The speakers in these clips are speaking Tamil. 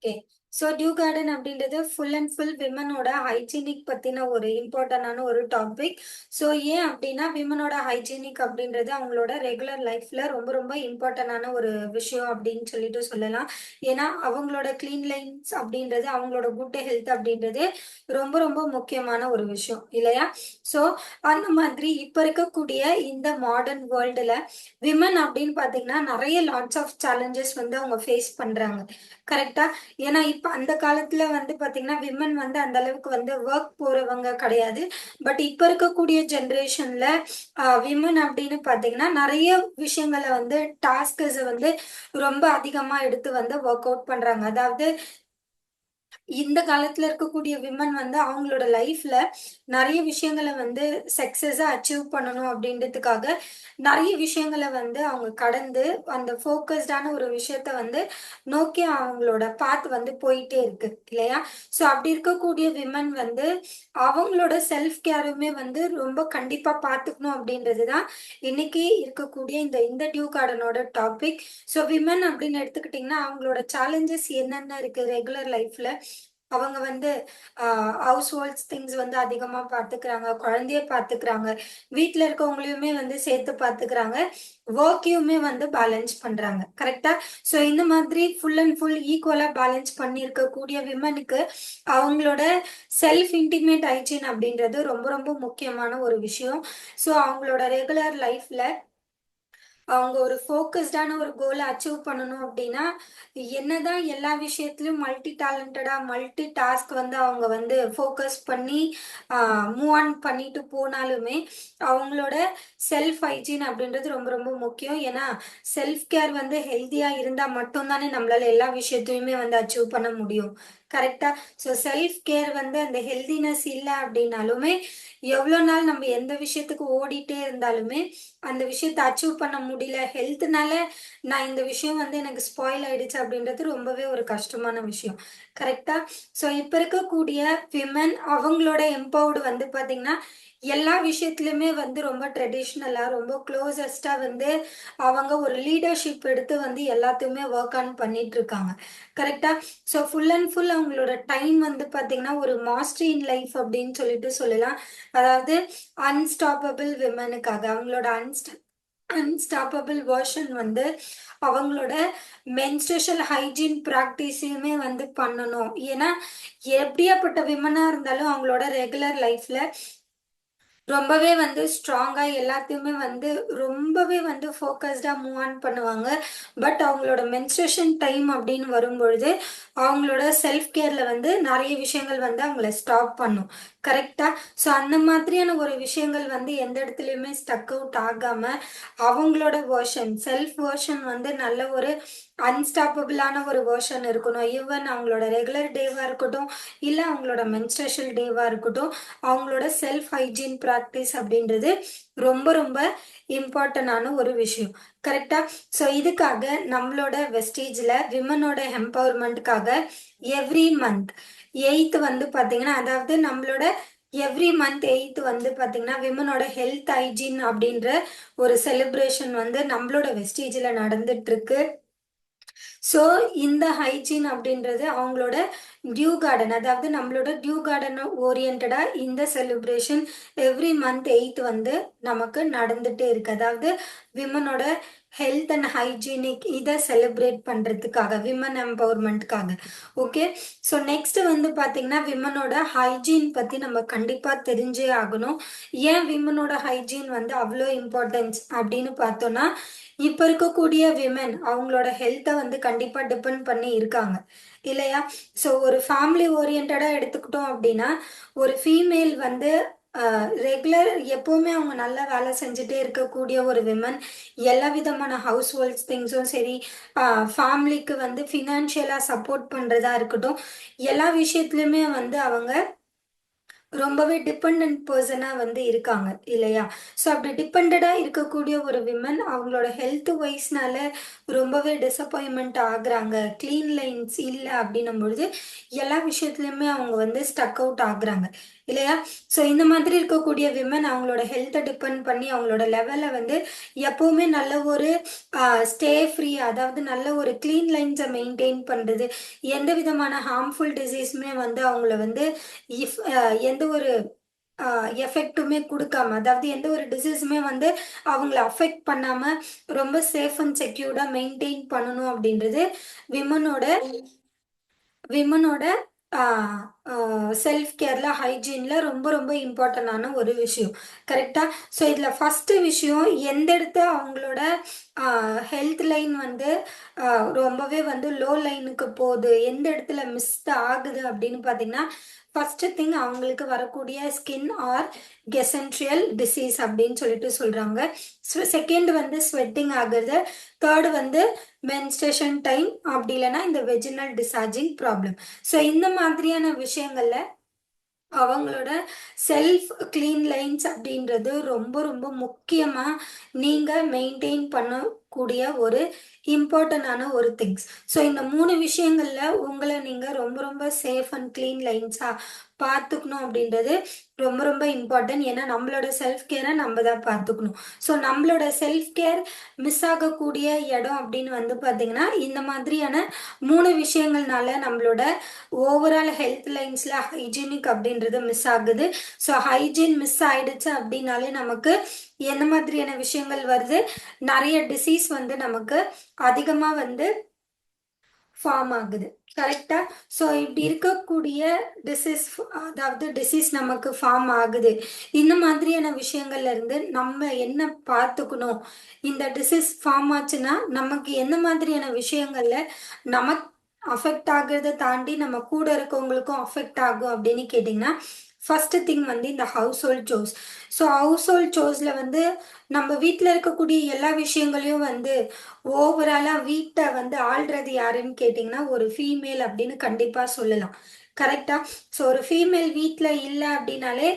ஓகே. டியூ கார்டன் அப்படின்றது ஃபுல் அண்ட் ஃபுல் விமனோட ஹைஜீனிக் பத்தின ஒரு இம்பார்ட்டன்டான ஒரு டாபிக். ஏன் அப்படின்னா, விமனோட ஹைஜீனிக் அப்படின்றது அவங்களோட ரெகுலர் லைஃப்ல ரொம்ப ரொம்ப இம்பார்ட்டன்டான ஒரு விஷயம் அப்படின்னு சொல்லிட்டு சொல்லலாம். ஏன்னா, அவங்களோட கிளீன்லைன்ஸ் அப்படின்றது, அவங்களோட குட் ஹெல்த் அப்படின்றது ரொம்ப ரொம்ப முக்கியமான ஒரு விஷயம் இல்லையா? ஸோ, அந்த மாதிரி இப்ப இருக்கக்கூடிய இந்த மாடர்ன் வேர்ல்டுல விமன் அப்படின்னு பார்த்தீங்கன்னா, நெறைய லாட்ஸ் ஆஃப் சேலஞ்சஸ் வந்து அவங்க ஃபேஸ் பண்றாங்க. கரெக்ட்டா? ஏன்னா, இப்ப அந்த காலத்துல வந்து பாத்தீங்கன்னா, விமன் வந்து அந்த அளவுக்கு வந்து வொர்க் போறவங்க கிடையாது. பட் இப்ப இருக்கக்கூடிய ஜெனரேஷன்ல விமன் அப்படின்னு பாத்தீங்கன்னா, நெறைய விஷயங்கள வந்து டாஸ்க்ஸ வந்து ரொம்ப அதிகமா எடுத்து வந்து வொர்க் அவுட் பண்றாங்க. அதாவது இந்த காலத்துல இருக்கக்கூடிய விமன் வந்து அவங்களோட லைஃப்ல நெறைய விஷயங்கள வந்து சக்சஸா அச்சீவ் பண்ணணும் அப்படின்றதுக்காக, நெறைய விஷயங்கள வந்து அவங்க கடந்து, அந்த ஃபோக்கஸ்டான ஒரு விஷயத்த வந்து நோக்கி அவங்களோட பாத் வந்து போயிட்டே இருக்கு. இல்லையா? அப்படி இருக்கக்கூடிய விமன் வந்து அவங்களோட செல்ஃப் கேருமே வந்து ரொம்ப கண்டிப்பா பார்த்துக்கணும் அப்படின்றது தான் இன்னைக்கு இருக்கக்கூடிய இந்த இந்த டியூ கார்டனோட டாபிக். விமன் அப்படின்னு எடுத்துக்கிட்டீங்கன்னா, அவங்களோட சேலஞ்சஸ் என்னென்ன இருக்கு ரெகுலர் லைஃப்ல? அவங்க வந்து ஹவுஸ் ஹோல்ட்ஸ் திங்ஸ் வந்து அதிகமா பார்த்துக்கிறாங்க. குழந்தைய பார்த்துக்கிறாங்க. வீட்ல இருக்கவங்களையுமே வந்து சேர்த்து பார்த்துக்கிறாங்க. வொர்க்கையுமே வந்து பேலன்ஸ் பண்றாங்க. கரெக்ட்டா? இந்த மாதிரி ஃபுல் அண்ட் ஃபுல் ஈக்குவலா பேலன்ஸ் பண்ணி இருக்கக்கூடிய விமனுக்கு அவங்களோட செல்ஃப் இன்டிமேட் ஹைஜீன் அப்படின்றது ரொம்ப ரொம்ப முக்கியமான ஒரு விஷயம். அவங்களோட ரெகுலர் லைஃப்ல அவங்க ஒரு ஃபோக்கஸ்டான ஒரு கோல அச்சீவ் பண்ணணும் அப்படின்னா, என்னதான் எல்லா விஷயத்திலும் மல்டி டேலண்டடா, மல்டி டாஸ்க் வந்து அவங்க வந்து ஃபோக்கஸ் பண்ணி ஆ மூவ் ஆன் பண்ணிட்டு போனாலுமே, அவங்களோட செல்ஃப் ஹைஜீன் அப்படின்றது ரொம்ப ரொம்ப முக்கியம். ஏன்னா, செல்ஃப் கேர் வந்து ஹெல்த்தியா இருந்தா மட்டும் தானே நம்மளால எல்லா விஷயத்தையுமே வந்து அச்சீவ் பண்ண முடியும். கரெக்ட்டா? செல்ஃப் கேர் வந்து அந்த ஹெல்தினஸ் இல்ல அப்படின்னாலுமே, எவ்வளோ நாள் நம்ம எந்த விஷயத்துக்கு ஓடிட்டே இருந்தாலுமே, அந்த விஷயத்த அச்சீவ் பண்ண முடியல. ஹெல்த்னால நான் இந்த விஷயம் வந்து எனக்கு ஸ்பாயில் ஆயிடுச்சு அப்படின்றது ரொம்பவே ஒரு கஷ்டமான விஷயம். கரெக்ட்டா? இப்ப இருக்கக்கூடிய விமன் அவங்களோட எம்பவர்டு வந்து பார்த்தீங்கன்னா, எல்லா விஷயத்திலுமே வந்து ரொம்ப ட்ரெடிஷ்னலா, ரொம்ப குளோசஸ்ட்டா வந்து அவங்க ஒரு லீடர்ஷிப் எடுத்து வந்து எல்லாத்தையுமே வொர்க் ஆன் பண்ணிட்டு இருக்காங்க. கரெக்ட்டா? ஃபுல் அண்ட் ஃபுல் அவங்களோட டைம் வந்து பார்த்தீங்கன்னா, ஒரு மாஸ்டரி இன் லைஃப் அப்படின்னு சொல்லிட்டு சொல்லலாம். அதாவது அன்ஸ்டாப்பபிள் விமனுக்காக அவங்களோட அன்ஸ்டாப்பபிள் வெர்ஷன் வந்து அவங்களோட மென்ஸ்ட்ரேஷன் ஹைஜீன் பிராக்டிஸையுமே வந்து பண்ணணும். ஏன்னா, எப்படியாப்பட்ட விமனா இருந்தாலும் அவங்களோட ரெகுலர் லைஃப்ல ரொம்பவே வந்து ஸ்ட்ராங்கா எல்லாத்தையுமே வந்து ரொம்பவே வந்து ஃபோக்கஸ்டா மூவ் ஆன் பண்ணுவாங்க. பட் அவங்களோட மென்ஸ்ட்ரேஷன் டைம் அப்படின்னு வரும்பொழுது, அவங்களோட செல்ஃப் கேர்ல வந்து நெறைய விஷயங்கள் வந்து அவங்கள ஸ்டாப் பண்ணும். கரெக்ட்டா? அந்த மாதிரியான ஒரு விஷயங்கள் வந்து எந்த இடத்துலயுமே ஸ்டக் அவுட் ஆகாம, அவங்களோட வெர்ஷன் செல்ஃப் வெர்ஷன் வந்து நல்ல ஒரு அன்ஸ்டாப்பபிளான ஒரு வெர்ஷன் இருக்கணும். ஈவன் அவங்களோட ரெகுலர் டேவா இருக்கட்டும், இல்ல அவங்களோட மென்ஸ்ட்ரேஷனல் டேவா இருக்கட்டும், அவங்களோட செல்ஃப் ஹைஜீன் பிராக்டிஸ் அப்படின்றது ரொம்ப ரொம்ப இம்பார்ட்டன்டான ஒரு விஷயம். கரெக்ட்டா? இதுக்காக நம்மளோட வெஸ்டேஜ்ல விமனோட எம்பவர்மென்ட்க்காக எவ்ரி மந்த் 8த் வந்து பார்த்தீங்கன்னா, அதாவது நம்மளோட எவ்ரி மந்த் 8த் வந்து பார்த்தீங்கன்னா, விமனோட ஹெல்த் ஹைஜீன் அப்படின்ற ஒரு செலிப்ரேஷன் வந்து நம்மளோட வெஸ்டேஜ்ல நடந்துட்டுருக்கு. ஸோ, இந்த ஹைஜீன் அப்படின்றது அவங்களோட டியூ கார்டன் அதாவது நம்மளோட டியூ கார்டன் ஓரியன்டடா இந்த செலிப்ரேஷன் எவ்ரி மந்த் 8த் வந்து நமக்கு நடந்துட்டே இருக்கு. அதாவது விமனோட ஹெல்த் அண்ட் ஹைஜீனிக் இத செலிப்ரேட் பண்றதுக்காக, விமன் எம்பவர்மென்ட்க்காக. ஓகே. நெக்ஸ்ட் வந்து பார்த்தீங்கன்னா, விமனோட ஹைஜீன் பத்தி நம்ம கண்டிப்பா தெரிஞ்சே ஆகணும். ஏன் விமனோட ஹைஜீன் வந்து அவ்ளோ இம்பார்ட்டன்ஸ் அப்படின்னு பார்த்தோம்னா, இப்ப இருக்கக்கூடிய விமென் அவங்களோட ஹெல்த்த வந்து கண்டிப்பா டிபெண்ட் பண்ணி இருக்காங்க. இல்லையா? ஒரு ஃபேமிலி ஓரியன்டடா எடுத்துக்கிட்டோம் அப்படின்னா, ஒரு ஃபீமேல் வந்து ரெகுலர் எப்பவுமே அவங்க நல்லா வேலை செஞ்சுட்டே இருக்கக்கூடிய ஒரு விமன், எல்லா விதமான ஹவுஸ் ஹோல்ட்ஸ் திங்ஸும் சரி, அ ஃபேமிலிக்கு வந்து ஃபினான்ஷியலா சப்போர்ட் பண்றதா இருக்கட்டும், எல்லா விஷயத்துலயுமே வந்து அவங்க ரொம்பவே டிபெண்டன்ட் பெர்சனா வந்து இருக்காங்க இல்லையா? அப்படி டிபெண்டடா இருக்கக்கூடிய ஒரு விமன் அவங்களோட ஹெல்த் வைஸ்னால ரொம்பவே டிசப்பாயின்ட்மென்ட் ஆகுறாங்க. கிளீன் லைன்ஸ் இல்ல அப்படின்னும் பொழுது, எல்லா விஷயத்துலயுமே அவங்க வந்து ஸ்டக் அவுட் ஆகுறாங்க. இல்லையா? ஸோ இந்த மாதிரி இருக்கக்கூடிய விமன் அவங்களோட ஹெல்த்தை டிபெண்ட் பண்ணி அவங்களோட லெவலை வந்து எப்பவுமே நல்ல ஒரு ஸ்டே ஃப்ரீ, அதாவது நல்ல ஒரு க்ளீன் லைன்ஸை மெயின்டைன் பண்ணுறது, எந்த விதமான ஹார்ம்ஃபுல் டிசீஸுமே வந்து அவங்கள வந்து இஃப் எந்த ஒரு எஃபெக்ட்டுமே குடுக்காம, அதாவது எந்த ஒரு டிசீஸுமே வந்து அவங்கள அஃபெக்ட் பண்ணாம ரொம்ப சேஃப் அண்ட் செக்யூர்டா மெயின்டெயின் பண்ணணும் அப்படின்றது விமனோட விமனோட செல்ஃப் கேர்ல ஹைஜீன்ல ரொம்ப ரொம்ப இம்பார்ட்டண்டான ஒரு விஷயம். கரெக்டா? ஸோ இதில் ஃபர்ஸ்ட் விஷயம், எந்த இடத்த அவங்களோட ஹெல்த் லைன் வந்து ரொம்பவே வந்து லோ லைனுக்கு போகுது, எந்த இடத்துல மிஸ் ஆகுது அப்படின்னு பார்த்தீங்கன்னா, ஃபர்ஸ்ட் திங் அவங்களுக்கு வரக்கூடிய ஸ்கின் ஆர் கெசன்ட்ரியல் டிசீஸ் அப்படின்னு சொல்லிட்டு சொல்றாங்க. செகண்ட் வந்து ஸ்வெட்டிங் ஆகுறது. தேர்டு வந்து மென்ஸ்ட்ரேஷன் டைம், அப்படி இல்லைன்னா இந்த வெஜினல் டிசார்ஜிங் ப்ராப்ளம். ஸோ இந்த மாதிரியான விஷயங்கள்ல அவங்களோட செல்ஃப் க்ளீன் லைன்ஸ் அப்படின்றது ரொம்ப ரொம்ப முக்கியமா நீங்க மெயின்டைன் பண்ணக்கூடிய ஒரு இம்பார்ட்டண்டான ஒரு திங்ஸ். ஸோ இந்த 3 விஷயங்கள்ல உங்களை நீங்க ரொம்ப ரொம்ப சேஃப் அண்ட் க்ளீன் லைன்ஸா பார்த்துக்கணும் அப்படின்றது ரொம்ப ரொம்ப இம்பார்ட்டன்ட். ஏன்னா நம்மளோட செல்ஃப் கேரை நம்ம தான் பார்த்துக்கணும். ஸோ நம்மளோட செல்ஃப் கேர் மிஸ் ஆகக்கூடிய இடம் அப்படின்னு வந்து பார்த்தீங்கன்னா, இந்த மாதிரியான 3 விஷயங்கள்னால நம்மளோட ஓவரால் ஹெல்த் லைன்ஸ்ல ஹைஜீனிக் அப்படின்றது மிஸ் ஆகுது. ஸோ ஹைஜீன் மிஸ் ஆயிடுச்சு அப்படின்னாலே நமக்கு எந்த மாதிரியான விஷயங்கள் வருது, நிறைய டிசீஸ் வந்து நமக்கு அதிகமா வந்து ஃபார்ம் ஆகுது. கரெக்டா? ஸோ இப்படி இருக்கக்கூடிய டிசீஸ், அதாவது டிசீஸ் நமக்கு ஃபார்ம் ஆகுது. இந்த மாதிரியான விஷயங்கள்ல இருந்து நம்ம என்ன பார்த்துக்கணும், இந்த டிசீஸ் ஃபார்ம் ஆச்சுன்னா நமக்கு எந்த மாதிரியான விஷயங்கள்ல நமக்கு அஃபெக்ட் ஆகுறத தாண்டி நம்ம கூட இருக்கவங்களுக்கும் அஃபெக்ட் ஆகும் அப்படின்னு கேட்டிங்கன்னா, ஃபர்ஸ்ட் திங் வந்து இந்த household source. So household சோர்ஸ்ல வந்து நம்ம வீட்டில் இருக்கக்கூடிய எல்லா விஷயங்களையும் வந்து ஓவராலா வீட்டை வந்து ஆள்றது யாருன்னு கேட்டிங்கன்னா ஒரு ஃபீமேல் அப்படின்னு கண்டிப்பா சொல்லலாம். கரெக்டா? ஸோ ஒரு ஃபீமேல் வீட்டில் இல்லை அப்படின்னாலே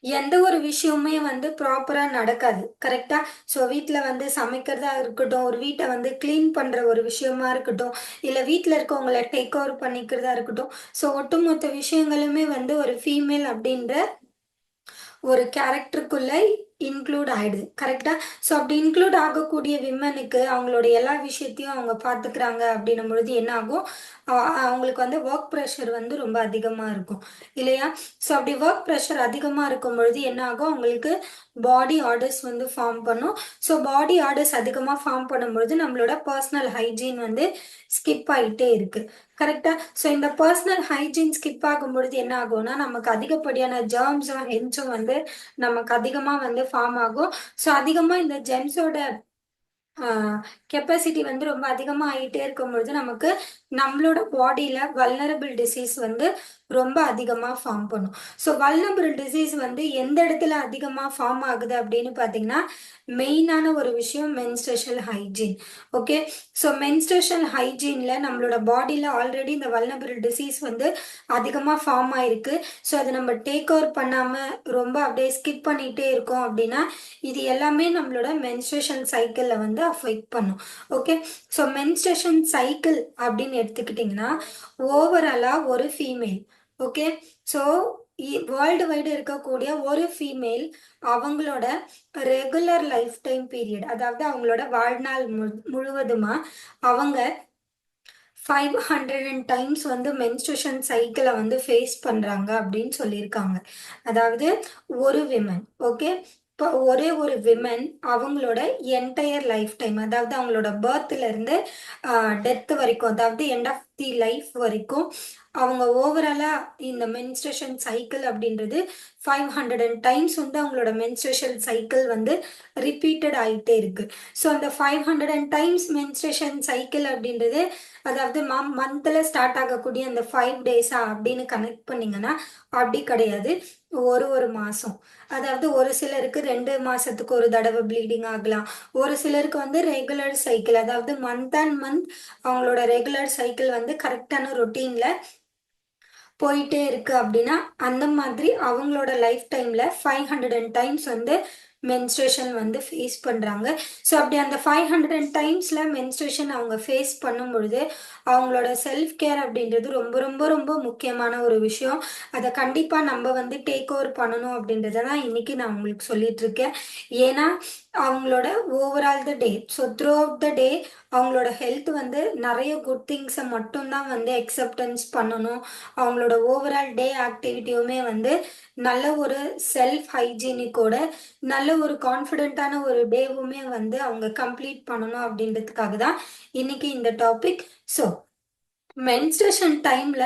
எந்த ஒரு விஷயமுமே வந்து ப்ராப்பரா நடக்காது. கரெக்டா? ஸோ வீட்ல வந்து சமைக்கிறதா இருக்கட்டும், ஒரு வீட்ட வந்து கிளீன் பண்ற ஒரு விஷயமா இருக்கட்டும், இல்ல வீட்ல இருக்கவங்கள டேக் ஓவர் பண்ணிக்கிறதா இருக்கட்டும். ஸோ ஒட்டுமொத்த விஷயங்களுமே வந்து ஒரு ஃபீமேல் அப்படின்ற ஒரு கேரக்டருக்குள்ள இன்க்ளூட் ஆயிடுது. கரெக்டா? ஸோ அப்படி இன்க்ளூட் ஆகக்கூடிய விமனுக்கு அவங்களோட எல்லா விஷயத்தையும் அவங்க பார்த்துக்கிறாங்க அப்படின்னும் பொழுது என்ன ஆகும், அவங்களுக்கு வந்து ஒர்க் ப்ரெஷர் வந்து ரொம்ப அதிகமாக இருக்கும். இல்லையா? ஸோ அப்படி ஒர்க் ப்ரெஷர் அதிகமாக இருக்கும் பொழுது என்ன ஆகும், அவங்களுக்கு பாடி ஆர்டர்ஸ் வந்து ஃபார்ம் பண்ணும். ஸோ பாடி ஆர்டர்ஸ் அதிகமாக ஃபார்ம் பண்ணும்பொழுது நம்மளோட பர்சனல் ஹைஜீன் வந்து ஸ்கிப் ஆகிட்டே இருக்கு. கரெக்டா? ஸோ இந்த பர்சனல் ஹைஜீன் ஸ்கிப் ஆகும் பொழுது என்ன ஆகும்னா, நமக்கு அதிகப்படியான ஜெர்ம்ஸும் ஹென்ஸும் வந்து நமக்கு அதிகமா வந்து ஃபார்ம் ஆகும். ஸோ அதிகமா இந்த ஜெம்ஸோட கெப்பாசிட்டி வந்து ரொம்ப அதிகமா ஆகிட்டே இருக்கும்பொழுது நமக்கு நம்மளோட பாடியில வல்னரபிள் டிசீஸ் வந்து ரொம்ப அதிகமா ஃபார்ம் பண்ணும். ஸோ வல்னரபிள் டிசீஸ் வந்து எந்த இடத்துல அதிகமா ஃபார்ம் ஆகுது அப்படின்னு பார்த்தீங்கன்னா, மெயினான ஒரு விஷயம் மென்ஸ்ட்ரேஷனல் ஹைஜீன். ஓகே. ஸோ மென்ஸ்ட்ரேஷனல் ஹைஜீன்ல நம்மளோட பாடியில ஆல்ரெடி இந்த வல்னரபிள் டிசீஸ் வந்து அதிகமா ஃபார்ம் ஆயிருக்கு. ஸோ அதை நம்ம டேக் ஓவர் பண்ணாம ரொம்ப அப்படியே ஸ்கிப் பண்ணிட்டே இருக்கோம் அப்படின்னா, இது எல்லாமே நம்மளோட மென்ஸ்ட்ரேஷன் சைக்கிள்ல வந்து அஃபெக்ட் பண்ணும். ஓகே. ஸோ மென்ஸ்ட்ரேஷன் சைக்கிள் அப்படின்னு எடுத்துக்கிட்டிங்கன்னா, ஓவராலா ஒரு female. Okay. So world wide இருக்கக்கூடிய ஒரு ஃபீமேல் அவங்களோட ரெகுலர் லைஃப் டைம் பீரியட், அதாவது அவங்களோட வாழ்நாள் முழுவதுமா அவங்க 500 டைம்ஸ் வந்து மென்ஸ்ட்ரேஷன் சைக்கிளை வந்து ஃபேஸ் பண்றாங்க அப்படின்னு சொல்லியிருக்காங்க. அதாவது ஒரு விமன். ஓகே. இப்போ ஒரே ஒரு விமன் அவங்களோட என்டையர் லைஃப் டைம், அதாவது அவங்களோட பர்த்ல இருந்து டெத் வரைக்கும், அதாவது எண்ட் ஆஃப் தி லைஃப் வரைக்கும் அவங்க ஓவராலா இந்த மென்ஸ்ட்ரேஷன் சைக்கிள் அப்படின்றது 500 டைம்ஸ் வந்து அவங்களோட மென்ஸ்ட்ரேஷன் சைக்கிள் வந்து ரிப்பீட்டட் ஆகிட்டே இருக்கு. ஸோ அந்த 500 டைம்ஸ் மென்ஸ்ட்ரேஷன் சைக்கிள் அப்படின்றது, அதாவது மந்த்ல ஸ்டார்ட் ஆகக்கூடிய அந்த 5 டேஸா அப்படின்னு கனெக்ட் பண்ணீங்கன்னா அப்படி கிடையாது. ஒரு மாசம், அதாவது ஒரு சிலருக்கு 2 மாசத்துக்கு ஒரு தடவை ப்ளீடிங் ஆகலாம். ஒரு சிலருக்கு வந்து ரெகுலர் சைக்கிள், அதாவது மந்த் அண்ட் மந்த் அவங்களோட ரெகுலர் சைக்கிள் வந்து கரெக்டான ரொட்டீன்ல போயிட்டே இருக்கு அப்படின்னா, அந்த மாதிரி அவங்களோட லைஃப் டைம்ல 500 டைம்ஸ் வந்து மென்ஸ்ட்ரேஷன் வந்து ஃபேஸ் பண்ணுறாங்க. ஸோ அப்படி அந்த 500 டைம்ஸில் மென்ஸ்ட்ரேஷன் அவங்க ஃபேஸ் பண்ணும் பொழுது அவங்களோட செல்ஃப் கேர் அப்படின்றது ரொம்ப ரொம்ப ரொம்ப முக்கியமான ஒரு விஷயம். அதை கண்டிப்பாக நம்ம வந்து டேக் ஓவர் பண்ணணும் அப்படின்றத தான் இன்னைக்கு நான் உங்களுக்கு சொல்லிட்டு இருக்கேன். ஏன்னா அவங்களோட overall the day, so throughout the day அவங்களோட ஹெல்த் வந்து நிறைய குட் திங்ஸை மட்டும்தான் வந்து அக்செப்டன்ஸ் பண்ணணும். அவங்களோட ஓவரால் டே ஆக்டிவிட்டியுமே வந்து நல்ல ஒரு செல்ஃப் ஹைஜீனிக்கோட நல்ல ஒரு கான்ஃபிடென்ட்டான ஒரு டேவுமே வந்து அவங்க கம்ப்ளீட் பண்ணணும் அப்படின்றதுக்காக தான் இன்னைக்கு இந்த டாபிக். ஸோ மென்ஸ்ட்ரேஷன் டைம்ல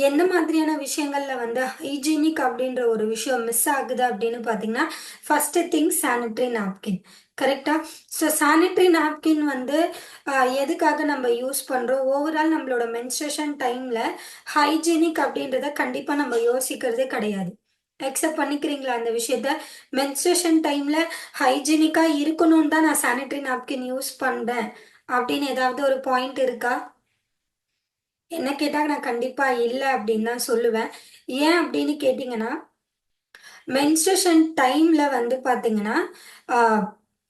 எந்த மாதிரியான விஷயங்கள்ல வந்து ஹைஜீனிக் அப்படின்ற ஒரு விஷயம் மிஸ் ஆகுது அப்படின்னு பார்த்தீங்கன்னா, ஃபர்ஸ்ட் திங் சானிட்டரி நாப்கின். கரெக்டா? ஸோ சானிட்டரி நாப்கின் வந்து எதுக்காக நம்ம யூஸ் பண்றோம்? ஓவரால் நம்மளோட மென்ஸ்ட்ரேஷன் டைம்ல ஹைஜீனிக் அப்படின்றத கண்டிப்பா நம்ம யோசிக்கிறதே கிடையாது. அக்செப்ட் பண்ணிக்கிறீங்களா அந்த விஷயத்த? மென்ஸ்ட்ரேஷன் டைம்ல ஹைஜீனிக்கா இருக்கணும்னு தான் நான் சானிட்டரி நாப்கின் யூஸ் பண்றேன் அப்படின்னு ஏதாவது ஒரு பாயிண்ட் இருக்கா? என்ன கேட்டா நான் கண்டிப்பா இல்ல அப்படின்னு தான் சொல்லுவேன். ஏன் அப்படின்னு கேட்டீங்கன்னா, மென்ஸ்ட்ரேஷன் டைம்ல வந்து பாத்தீங்கன்னா,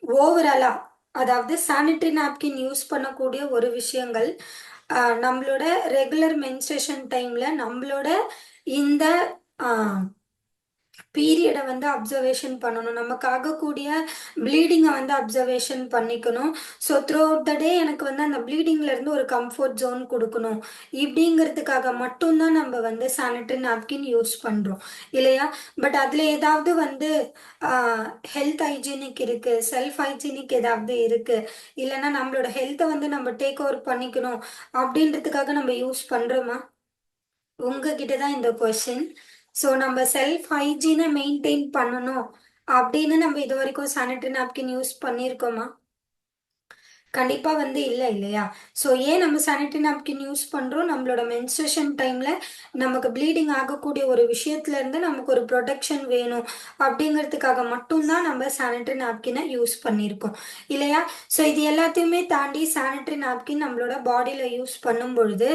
ஓவராலா அதாவது சானிட்டரி நாப்கின் யூஸ் பண்ணக்கூடிய ஒரு விஷயங்கள், நம்மளோட ரெகுலர் மென்ஸ்ட்ரேஷன் டைம்ல நம்மளோட இந்த பீரியடை வந்து அப்சர்வேஷன் பண்ணணும். நமக்கு ஆகக்கூடிய ப்ளீடிங்கை வந்து அப்சர்வேஷன் பண்ணிக்கணும். ஸோ த்ரூ அவுட் த டே எனக்கு வந்து அந்த ப்ளீடிங்ல இருந்து ஒரு கம்ஃபர்ட் ஜோன் கொடுக்கணும். இப்படிங்கிறதுக்காக மட்டும்தான் நம்ம வந்து சானிட்டரி நாப்கின் யூஸ் பண்றோம் இல்லையா? பட் அதுல ஏதாவது வந்து ஹெல்த் ஹைஜீனிக் இருக்கு, செல்ஃப் ஹைஜீனிக் ஏதாவது இருக்கு, இல்லைன்னா நம்மளோட ஹெல்த்தை வந்து நம்ம டேக் ஓவர் பண்ணிக்கணும் அப்படின்றதுக்காக நம்ம யூஸ் பண்றோமா? உங்ககிட்ட தான் இந்த கொஸ்டின். ஸோ நம்ம செல்ஃப் ஹைஜீனை மெயின்டைன் பண்ணணும் அப்படின்னு நம்ம இது வரைக்கும் சானிட்டரி நாப்கின் யூஸ் பண்ணியிருக்கோமா? கண்டிப்பா வந்து இல்ல இல்லையா? ஸோ ஏன் நம்ம சானிட்டரி நாப்கின் யூஸ் பண்றோம்? நம்மளோட மென்ஸ்ட்ரேஷன் டைம்ல நமக்கு ப்ளீடிங் ஆகக்கூடிய ஒரு விஷயத்துல இருந்து நமக்கு ஒரு ப்ரொடெக்ஷன் வேணும் அப்படிங்கிறதுக்காக மட்டும்தான் நம்ம சானிட்டரி நாப்கினை யூஸ் பண்ணியிருக்கோம் இல்லையா? ஸோ இது எல்லாத்தையுமே தாண்டி சானிட்டரி நாப்கின் நம்மளோட பாடியில யூஸ் பண்ணும் பொழுது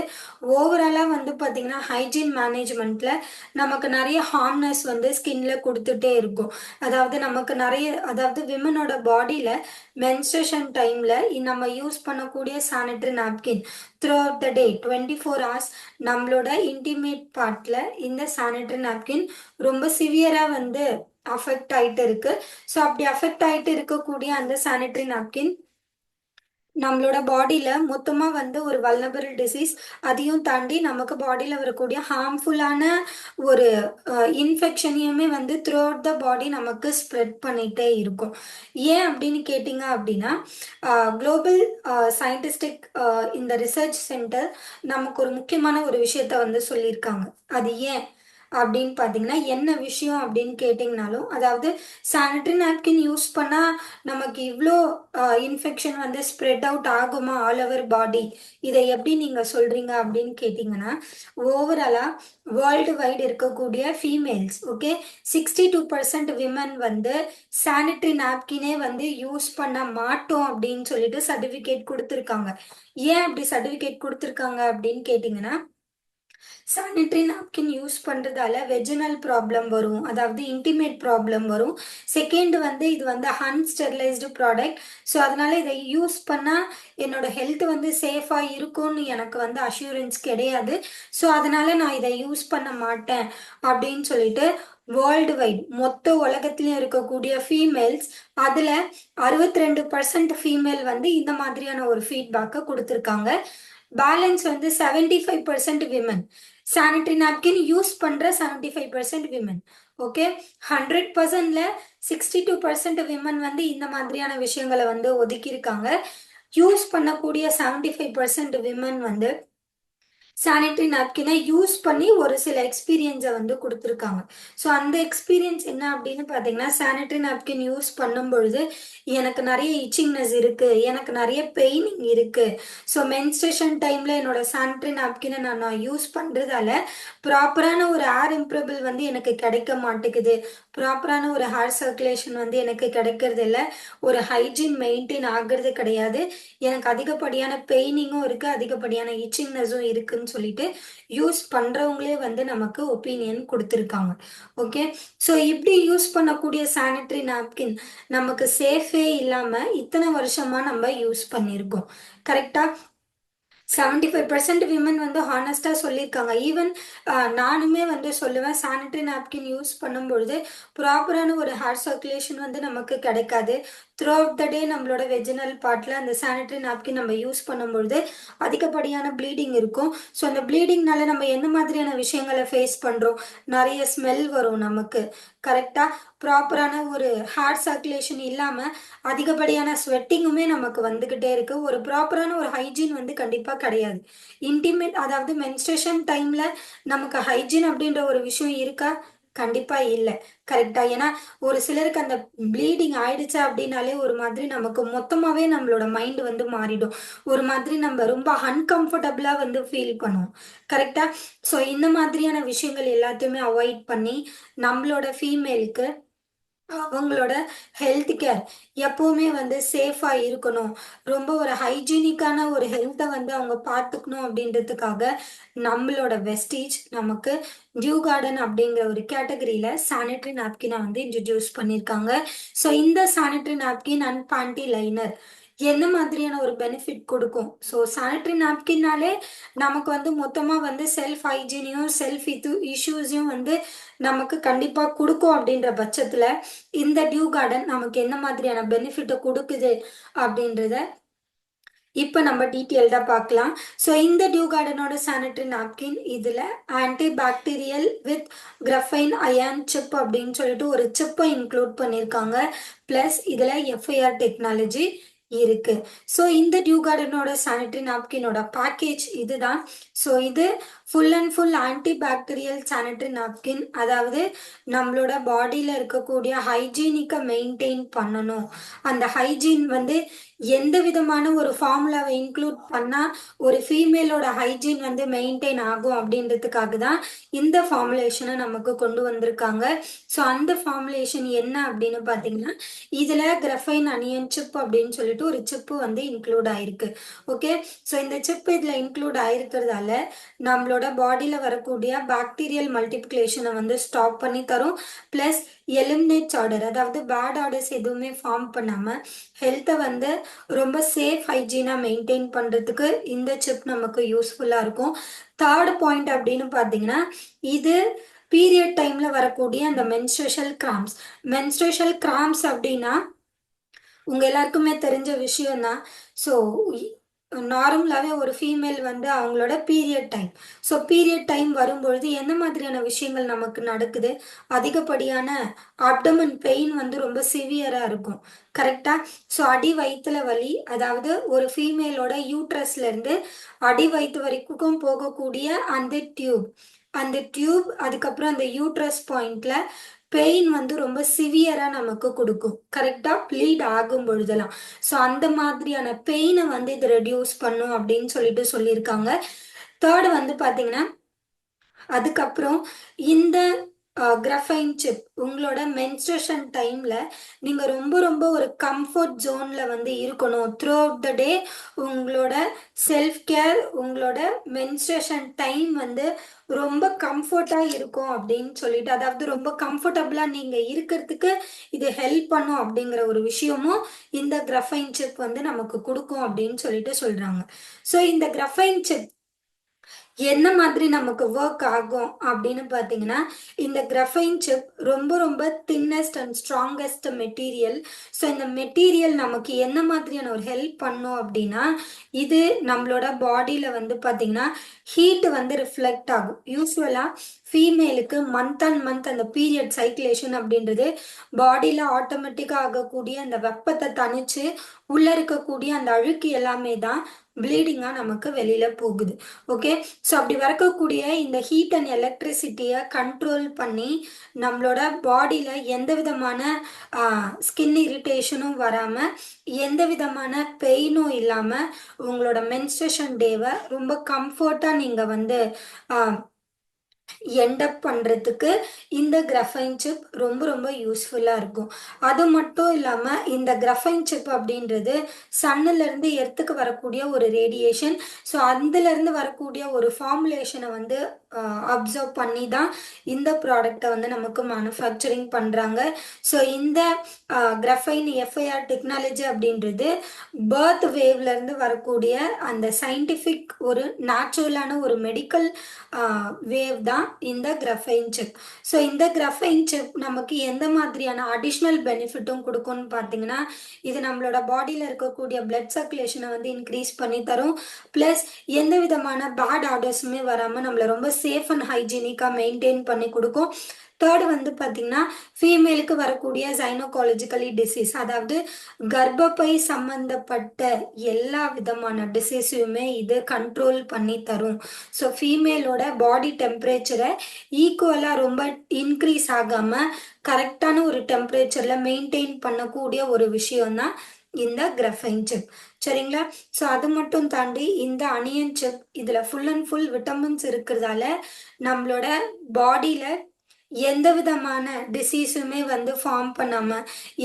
ஓவராலா வந்து பார்த்தீங்கன்னா ஹைஜீன் மேனேஜ்மெண்ட்ல நமக்கு நிறைய ஹார்ம்னஸ் வந்து ஸ்கின்ல கொடுத்துட்டே இருக்கும். அதாவது நமக்கு நிறைய, அதாவது விமனோட பாடியில மென்ஸ்ட்ரேஷன் டைம்ல நம்ம யூஸ் பண்ணக்கூடிய sanitary napkin through out the day 24 hours நம்மளோட இன்டிமேட் பார்ட்ல இந்த சானிட்டரி நாப்கின் ரொம்ப சிவியரா வந்து அஃபெக்ட் ஆயிட்டு இருக்கு. ஸோ அப்படி அஃபெக்ட் ஆயிட்டு இருக்கக்கூடிய அந்த சானிட்டரி நாப்கின் நம்மளோட பாடியில மொத்தமா வந்து ஒரு வல்னரபிள் டிசீஸ், அதையும் தாண்டி நமக்கு பாடியில வரக்கூடிய ஹார்ம்ஃபுல்லான ஒரு இன்ஃபெக்ஷனையுமே வந்து த்ரூ அவுட் த பாடி நமக்கு ஸ்ப்ரெட் பண்ணிட்டே இருக்கும். ஏன் அப்படின்னு கேட்டிங்க அப்படின்னா, குளோபல் சயின்டிஸ்டிக் இந்த ரிசர்ச் சென்டர் நமக்கு ஒரு முக்கியமான ஒரு விஷயத்த வந்து சொல்லியிருக்காங்க. அது ஏன் அப்படின்னு பார்த்தீங்கன்னா, என்ன விஷயம் அப்படின்னு கேட்டிங்கனாலும், அதாவது சானிட்டரி நாப்கின் யூஸ் பண்ணா நமக்கு இவ்வளோ இன்ஃபெக்ஷன் வந்து ஸ்ப்ரெட் அவுட் ஆகுமா ஆல் ஓவர் பாடி? இதை எப்படி நீங்க சொல்றீங்க அப்படின்னு கேட்டிங்கன்னா, ஓவராலா வேர்ல்டு வைடு இருக்கக்கூடிய ஃபீமேல்ஸ், ஓகே, 62% விமன் வந்து சானிட்டரி நாப்கினே வந்து யூஸ் பண்ண மாட்டோம் அப்படின்னு சொல்லிட்டு சர்டிஃபிகேட் கொடுத்துருக்காங்க. ஏன் அப்படி சர்டிஃபிகேட் கொடுத்துருக்காங்க அப்படின்னு கேட்டிங்கன்னா, சானிட்டரி நாப்கின் யூஸ் பண்றதால வெஜினல் ப்ராப்ளம் வரும், அதாவது இன்டிமேட் ப்ராப்ளம் வரும். செகண்ட் வந்து இது வந்து அன்ஸ்டெரிலைஸ்டு ப்ராடக்ட். ஸோ அதனால இதை யூஸ் பண்ணா என்னோட ஹெல்த் வந்து சேஃபா இருக்கும்னு எனக்கு வந்து அஷூரன்ஸ் கிடையாது. ஸோ அதனால நான் இதை யூஸ் பண்ண மாட்டேன் அப்படின்னு சொல்லிட்டு வேர்ல்டு வைட் மொத்த உலகத்திலயும் இருக்கக்கூடிய ஃபீமேல்ஸ் அதுல 62% ஃபீமேல் வந்து இந்த மாதிரியான ஒரு ஃபீட்பேக்கை கொடுத்துருக்காங்க. பேலன்ஸ் வந்து 75% விமன். சானிட்டரி நாப்கின் யூஸ் பண்ற 75% விமன். ஓகே, 100%ல 62% விமன் வந்து இந்த மாதிரியான விஷயங்களை வந்து ஒதுக்கியிருக்காங்க. யூஸ் பண்ணக்கூடிய 75% விமன் வந்து சானிட்டரி நாப்கினை யூஸ் பண்ணி ஒரு சில எக்ஸ்பீரியன்ஸை வந்து கொடுத்துருக்காங்க. ஸோ அந்த எக்ஸ்பீரியன்ஸ் என்ன அப்படின்னு பார்த்தீங்கன்னா, சானிட்டரி நாப்கின் யூஸ் பண்ணும் பொழுது எனக்கு நிறைய இச்சிங்னஸ் இருக்கு, எனக்கு நிறைய பெயினிங் இருக்கு. ஸோ மென்ஸ்ட்ரேஷன் டைம்ல என்னோட சானிட்டரி நாப்கினை நான் யூஸ் பண்றதால ப்ராப்பரான ஒரு ஏர் இம்ப்ரபிள் வந்து எனக்கு கிடைக்க மாட்டேங்குது, ப்ராப்பரான ஒரு ஹேர் சர்க்குலேஷன் வந்து எனக்கு கிடைக்கிறது இல்லை, ஒரு ஹைஜீன் மெயின்டைன் ஆகிறது கிடையாது, எனக்கு அதிகப்படியான பெயினிங்கும் இருக்கு, அதிகப்படியான இச்சிங்னஸும் இருக்குன்னு இருக்குன்னு சொல்லிட்டு யூஸ் பண்றவங்களே வந்து நமக்கு ஒப்பீனியன் கொடுத்துருக்காங்க. ஓகே. ஸோ இப்படி யூஸ் பண்ணக்கூடிய சானிட்டரி நாப்கின் நமக்கு சேஃபே இல்லாம இத்தனை வருஷமா நம்ம யூஸ் பண்ணியிருக்கோம். கரெக்டா? 75% விமன் வந்து ஹானஸ்டா சொல்லியிருக்காங்க. ஈவன் நானுமே வந்து சொல்லுவேன், சானிட்டரி நாப்கின் யூஸ் பண்ணும்பொழுது ப்ராப்பரான ஒரு ஹேர் சர்க்குலேஷன் வந்து நமக்கு கிடைக்காது. த்ரூ அவுட் த டே நம்மளோட வெஜினல் பார்ட்ல அந்த சானிட்டரி நாப்கின் நம்ம யூஸ் பண்ணும்பொழுது அதிகப்படியான ப்ளீடிங் இருக்கும். ஸோ அந்த ப்ளீடிங்னால நம்ம என்ன மாதிரியான விஷயங்களை ஃபேஸ் பண்றோம்? நிறைய ஸ்மெல் வரும் நமக்கு. கரெக்டா? ப்ராப்பரான ஒரு ஹேர் சர்க்குலேஷன் இல்லாம அதிகப்படியான ஸ்வெட்டிங்குமே நமக்கு வந்துகிட்டே இருக்கு. ஒரு ப்ராப்பரான ஒரு ஹைஜீன் வந்து கண்டிப்பா கிடையாது. இன்டிமேட் அதாவது மென்ஸ்ட்ரேஷன் டைம்ல நமக்கு ஹைஜீன் அப்படின்ற ஒரு விஷயம் இருக்கா? கண்டிப்பா இல்ல. கரெக்ட்டா? ஏன்னா, ஒரு சிலருக்கு அந்த ப்ளீடிங் ஆயிடுச்சு அப்படின்னாலே ஒரு மாதிரி நமக்கு மொத்தமாவே நம்மளோட மைண்ட் வந்து மாறிடும். ஒரு மாதிரி நம்ம ரொம்ப அன்கம்ஃபர்டபுளா வந்து ஃபீல் பண்ணுவோம். கரெக்ட்டா? ஸோ இந்த மாதிரியான விஷயங்கள் எல்லாத்தையுமே அவாய்ட் பண்ணி, நம்மளோட ஃபீமேலுக்கு அவங்களோட ஹெல்த் கேர் எப்பவுமே வந்து சேஃபா இருக்கணும். ரொம்ப ஒரு ஹைஜீனிக்கான ஒரு ஹெல்த்த வந்து அவங்க பார்த்துக்கணும் அப்படின்றதுக்காக, நம்மளோட வெஸ்டீஜ் நமக்கு டியூ கார்டன் அப்படிங்கிற ஒரு கேட்டகரியில சானிட்டரி நாப்கின வந்து இன்ட்ரோடியூஸ் பண்ணியிருக்காங்க. ஸோ இந்த சானிட்டரி நாப்கின் அண்ட் பான்டி லைனர் என்ன மாதிரியான ஒரு பெனிஃபிட் குடுக்கும்? ஸோ சானிட்டரி நாப்கின்னாலே நமக்கு வந்து மொத்தமா வந்து செல்ஃப் ஹைஜீனையும், செல்ஃப் இஷ்யூஸையும் வந்து நமக்கு கண்டிப்பா குடுக்கும் அப்படின்ற பட்சத்துல, இந்த டியூ கார்டன் நமக்கு என்ன மாதிரியான பெனிஃபிட்ட குடுக்குது அப்படின்றத இப்ப நம்ம டீட்டெயில்டா பார்க்கலாம். ஸோ இந்த டியூ கார்டனோட சானிட்டரி நாப்கின் இதுல anti bacterial with graphene ion chip அப்படின்னு சொல்லிட்டு ஒரு சிப்பை இன்க்ளூட் பண்ணியிருக்காங்க. பிளஸ் இதுல எஃப்ஐஆர் டெக்னாலஜி இருக்கு. ஸோ இந்த டியூ கார்டனோட சானிட்டரி நாப்கினோட பேக்கேஜ் இதுதான். ஸோ இது full and full anti bacterial sanitary napkin. அதாவது நம்மளோட பாடியில இருக்கக்கூடிய ஹைஜீனிக்கை மெயின்டைன் பண்ணணும். அந்த ஹைஜீன் வந்து எந்த விதமான ஒரு ஃபார்முலாவை இன்க்ளூட் பண்ணா ஒரு ஃபீமேலோட ஹைஜீன் வந்து மெயின்டைன் ஆகும் அப்படின்றதுக்காக தான் இந்த ஃபார்முலேஷனை நமக்கு கொண்டு வந்திருக்காங்க. ஸோ அந்த ஃபார்முலேஷன் என்ன அப்படின்னு பார்த்தீங்கன்னா, இதில் கிராஃபைன் அனியன் சிப் அப்படின்னு சொல்லிட்டு ஒரு சிப்பு வந்து இன்க்ளூட் ஆயிருக்கு. ஓகே. ஸோ இந்த சிப் இதில் இன்க்ளூட் ஆயிருக்கிறதால நம்மளோட பாடியில் வரக்கூடிய பாக்டீரியல் மல்டிப்ளிகேஷனை வந்து ஸ்டாப் பண்ணி தரும். ப்ளஸ் எலிமினேட்ஸ் ஆர்டர், அதாவது பேட் ஆர்டர்ஸ் எதுவுமே ஃபார்ம் பண்ணாமல் ஹெல்த்தை வந்து ரொம்ப சேஃப் ஹைஜீனா மெயின்டைன் பண்றதுக்கு இந்த சிப் நமக்கு யூஸ்ஃபுல்லா இருக்கும். தேர்ட் பாயிண்ட் அப்படின்னு பார்த்தீங்கன்னா, இது பீரியட் டைம்ல வரக்கூடிய அந்த மென்ஸ்ட்ரேஷன் கிராம்ஸ். மென்ஸ்ட்ரேஷன் கிராம்ஸ் அப்படின்னா உங்க எல்லாருக்குமே தெரிஞ்ச விஷயம் தான். ஸோ நார்மலாவே ஒரு ஃபீமேல் வந்து அவங்களோட period time. So period time வரும்பொழுது என்ன மாதிரியான விஷயங்கள் நமக்கு நடக்குது? அதிகப்படியான அப்டமன் பெயின் வந்து ரொம்ப சிவியரா இருக்கும். கரெக்ட்டா? ஸோ அடி வயித்துல வலி, அதாவது ஒரு ஃபீமேலோட யூட்ரஸ்ல இருந்து அடி வயித்து வரைக்கும் போகக்கூடிய அந்த டியூப் அதுக்கப்புறம் அந்த யூட்ரஸ் பாயிண்ட்ல பெயின் வந்து ரொம்ப சிவியரா நமக்கு குடுக்கும். கரெக்ட்டா? ப்ளீட் ஆகும் பொழுதெல்லாம். ஸோ அந்த மாதிரியான பெயினை வந்து இது ரெடியூஸ் பண்ணும் அப்படின்னு சொல்லிட்டு சொல்லியிருக்காங்க. தேர்ட் வந்து பார்த்தீங்கன்னா, அதுக்கப்புறம் இந்த கிராஃபைன் சிப் உங்களோட மென்ஸ்ட்ரேஷன் டைம்ல நீங்க ரொம்ப ரொம்ப ஒரு கம்ஃபர்ட் ஜோன்ல வந்து இருக்கணும். த்ரூ அவுட் த டே உங்களோட செல்ஃப் கேர், உங்களோட மென்ஸ்ட்ரேஷன் டைம் வந்து ரொம்ப கம்ஃபர்ட்டா இருக்கும் அப்படின்னு சொல்லிட்டு, அதாவது ரொம்ப கம்ஃபர்டபுளா நீங்க இருக்கிறதுக்கு இது ஹெல்ப் பண்ணும் அப்படிங்கிற ஒரு விஷயமும் இந்த கிராஃபைன் சிப் வந்து நமக்கு கொடுக்கும் அப்படின்னு சொல்லிட்டு சொல்றாங்க. ஸோ இந்த கிராஃபைன் சிப் என்ன மாதிரி நமக்கு ஒர்க் ஆகும் அப்படின்னு பார்த்தீங்கன்னா, இந்த கிராஃபைன் சிப் ரொம்ப ரொம்ப thinnest and strongest material. So இந்த மெட்டீரியல் நமக்கு என்ன மாதிரியான ஒரு ஹெல்ப் பண்ணும் அப்படின்னா, இது நம்மளோட பாடியில வந்து பார்த்தீங்கன்னா, ஹீட் வந்து ரிஃப்ளெக்ட் ஆகும். யூசுவலா ஃபீமேலுக்கு மந்த் அண்ட் மந்த் அந்த பீரியட் சைக்கிளேஷன் அப்படின்றது பாடியில ஆட்டோமேட்டிக்கா ஆகக்கூடிய அந்த வெப்பத்தை தணிச்சு உள்ள இருக்கக்கூடிய அந்த அழுக்கு எல்லாமே தான் ப்ளீடிங்கா நமக்கு வெளியில போகுது. ஓகே. ஸோ அப்படி வரக்கூடிய இந்த ஹீட் அண்ட் எலக்ட்ரிசிட்டியை கண்ட்ரோல் பண்ணி நம்மளோட பாடியில் எந்த விதமான ஸ்கின் இரிட்டேஷனும் வராமல், எந்த விதமான பெயினும் இல்லாமல் உங்களோட மென்ஸ்ட்ரேஷன் டேவை ரொம்ப கம்ஃபர்ட்டாக நீங்கள் வந்து எண்ட் அப் பண்றதுக்கு இந்த கிராஃபைன் சிப் ரொம்ப ரொம்ப யூஸ்ஃபுல்லா இருக்கும். அது மட்டும் இல்லாம இந்த கிராஃபைன் சிப் அப்படின்றது சன்னுல இருந்து எர்த்துக்கு வரக்கூடிய ஒரு ரேடியேஷன். ஸோ அதுல இருந்து வரக்கூடிய ஒரு ஃபார்முலேஷனை வந்து அப்சர்வ் பண்ணி தான் இந்த ப்ராடக்ட்டை வந்து நமக்கு மேனுஃபேக்சரிங் பண்றாங்க. ஸோ இந்த கிராஃபைன் எஃப்ஐஆர் டெக்னாலஜி அப்படின்றது பர்த் வேவ்ல இருந்து வரக்கூடிய அந்த சயின்டிஃபிக் ஒரு நேச்சுரலான ஒரு மெடிக்கல் வேவ் தான் இந்த கிராஃபைன் சிப். ஸோ இந்த கிராஃபைன் சிப் நமக்கு எந்த மாதிரியான அடிஷ்னல் பெனிஃபிட்டும் கொடுக்கும்னு பார்த்தீங்கன்னா, இது நம்மளோட பாடியில் இருக்கக்கூடிய பிளட் சர்க்குலேஷனை வந்து இன்க்ரீஸ் பண்ணி தரும். ப்ளஸ் எந்த விதமான பேட் ஆர்டர்ஸுமே வராமல் நம்மளை ரொம்ப சேஃப் அண்ட் ஹைஜீனிக்காக மெயின்டைன் பண்ணி கொடுக்கும். தேர்ட் வந்து பார்த்தீங்கன்னா, ஃபீமேலுக்கு வரக்கூடிய சைனோகாலஜிக்கலி டிசீஸ், அதாவது கர்ப்பப்பை சம்பந்தப்பட்ட எல்லா விதமான டிசீஸையுமே இது கண்ட்ரோல் பண்ணி தரும். ஸோ ஃபீமேலோட பாடி டெம்பரேச்சரை ஈக்குவலாக ரொம்ப இன்க்ரீஸ் ஆகாமல் கரெக்டான ஒரு டெம்பரேச்சரில் மெயின்டைன் பண்ணக்கூடிய ஒரு விஷயம்தான் இந்த கிராஃபைன் சிப். சரிங்களா? ஸோ அது மட்டும் தாண்டி இந்த அனியன் சிப் இதில் ஃபுல் அண்ட் ஃபுல் விட்டமின்ஸ் இருக்கிறதால நம்மளோட பாடியில் எந்த விதமான டிசீஸுமே வந்து ஃபார்ம் பண்ணாம,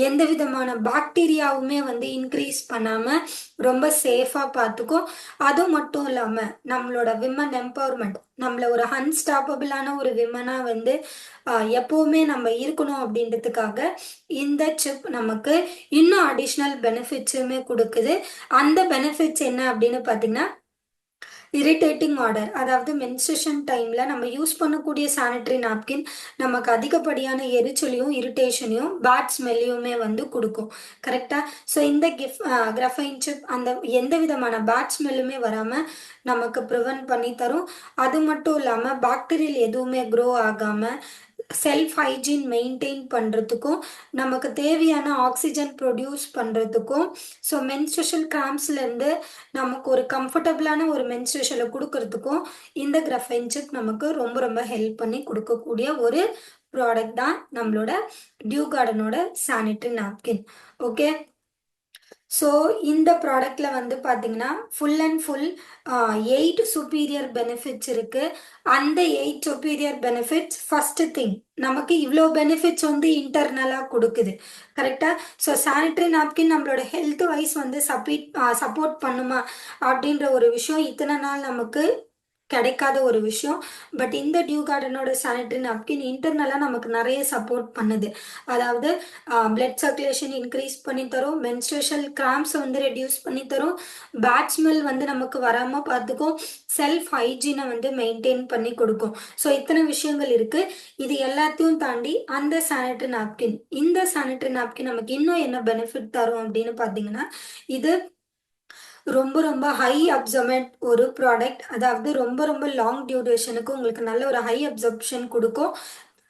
எந்த விதமான பாக்டீரியாவுமே வந்து இன்க்ரீஸ் பண்ணாம ரொம்ப சேஃபா பார்த்துக்கும். அது மட்டும் இல்லாம நம்மளோட விமன் எம்பவர்மெண்ட், நம்மள ஒரு அன்ஸ்டாப்பபிளான ஒரு விமனா வந்து எப்பவுமே நம்ம இருக்கணும் அப்படின்றதுக்காக இந்த சிப் நமக்கு இன்னும் அடிஷ்னல் பெனிஃபிட்ஸுமே கொடுக்குது. அந்த பெனிஃபிட்ஸ் என்ன அப்படின்னு பார்த்தீங்கன்னா, இரிட்டேட்டிங் ஆர்டர், அதாவது மென்ஸ்ட்ரேஷன் டைம்ல நம்ம யூஸ் பண்ணக்கூடிய சானிட்டரி நாப்கின் நமக்கு அதிகப்படியான எரிச்சலையும் இரிட்டேஷனையும் பேட் ஸ்மெல்லையுமே வந்து கொடுக்கும். கரெக்டா? ஸோ இந்த கிராஃபைன் சிப் அந்த எந்த விதமான பேட் ஸ்மெல்லுமே வராம நமக்கு ப்ரிவென்ட் பண்ணி தரும். அது மட்டும் இல்லாம பாக்டீரியல் எதுவுமே க்ரோ ஆகாம செல்ஃப் ஹைஜீன் மெயின்டைன் பண்ணுறதுக்கும், நமக்கு தேவையான ஆக்சிஜன் ப்ரொடியூஸ் பண்ணுறதுக்கும், ஸோ மென்ஸ்ட்ரேஷன் கிராம்ஸ்லேருந்து நமக்கு ஒரு கம்ஃபர்டபுளான ஒரு மென்ஸ்ட்ரேஷனை கொடுக்கறதுக்கும் இந்த கிராஃபைன் சிப் நமக்கு ரொம்ப ரொம்ப ஹெல்ப் பண்ணி கொடுக்கக்கூடிய ஒரு ப்ராடக்ட் தான் நம்மளோட டியூ கார்டனோட சானிட்டரி நாப்கின். ஓகே. ஸோ இந்த ப்ராடக்டில் வந்து பார்த்தீங்கன்னா full and full 8 superior benefits இருக்குது. அந்த 8 சுப்பீரியர் பெனிஃபிட்ஸ் ஃபஸ்ட்டு திங் நமக்கு இவ்வளோ பெனிஃபிட்ஸ் வந்து இன்டர்னலாக கொடுக்குது. கரெக்டாக? ஸோ சானிட்டரி நாப்கின் நம்மளோட ஹெல்த் வைஸ் வந்து சப்போர்ட் பண்ணுமா அப்படின்ற ஒரு விஷயம் இத்தனை நாள் நமக்கு கிடைக்காத ஒரு விஷயம். பட் இந்த டியூ கார்டனோட சானிட்டரி நாப்கின் இன்டர்னலாக நமக்கு நிறைய சப்போர்ட் பண்ணுது. அதாவது பிளட் சர்க்குலேஷன் இன்க்ரீஸ் பண்ணி தரும், மென்ஸ்ட்ரேஷன் கிராம்ஸ் வந்து ரெடியூஸ் பண்ணி தரும், பேட் ஸ்மெல் வந்து நமக்கு வராமல் பார்த்துக்கும், செல்ஃப் ஹைஜீனை வந்து மெயின்டைன் பண்ணி கொடுக்கும். ஸோ இத்தனை விஷயங்கள் இருக்கு. இது எல்லாத்தையும் தாண்டி அந்த சானிட்டரி நாப்கின், இந்த சானிட்டரி நாப்கின் நமக்கு இன்னும் என்ன பெனிஃபிட் தரும் அப்படின்னு பார்த்தீங்கன்னா, இது ரொம்ப ரொம்ப ஹை அப்சர்மெண்ட் ஒரு ப்ராடக்ட், அதாவது ரொம்ப ரொம்ப லாங் டியூரேஷனுக்கு உங்களுக்கு நல்ல ஒரு ஹை அப்சர்ப்ஷன் கொடுக்கும்.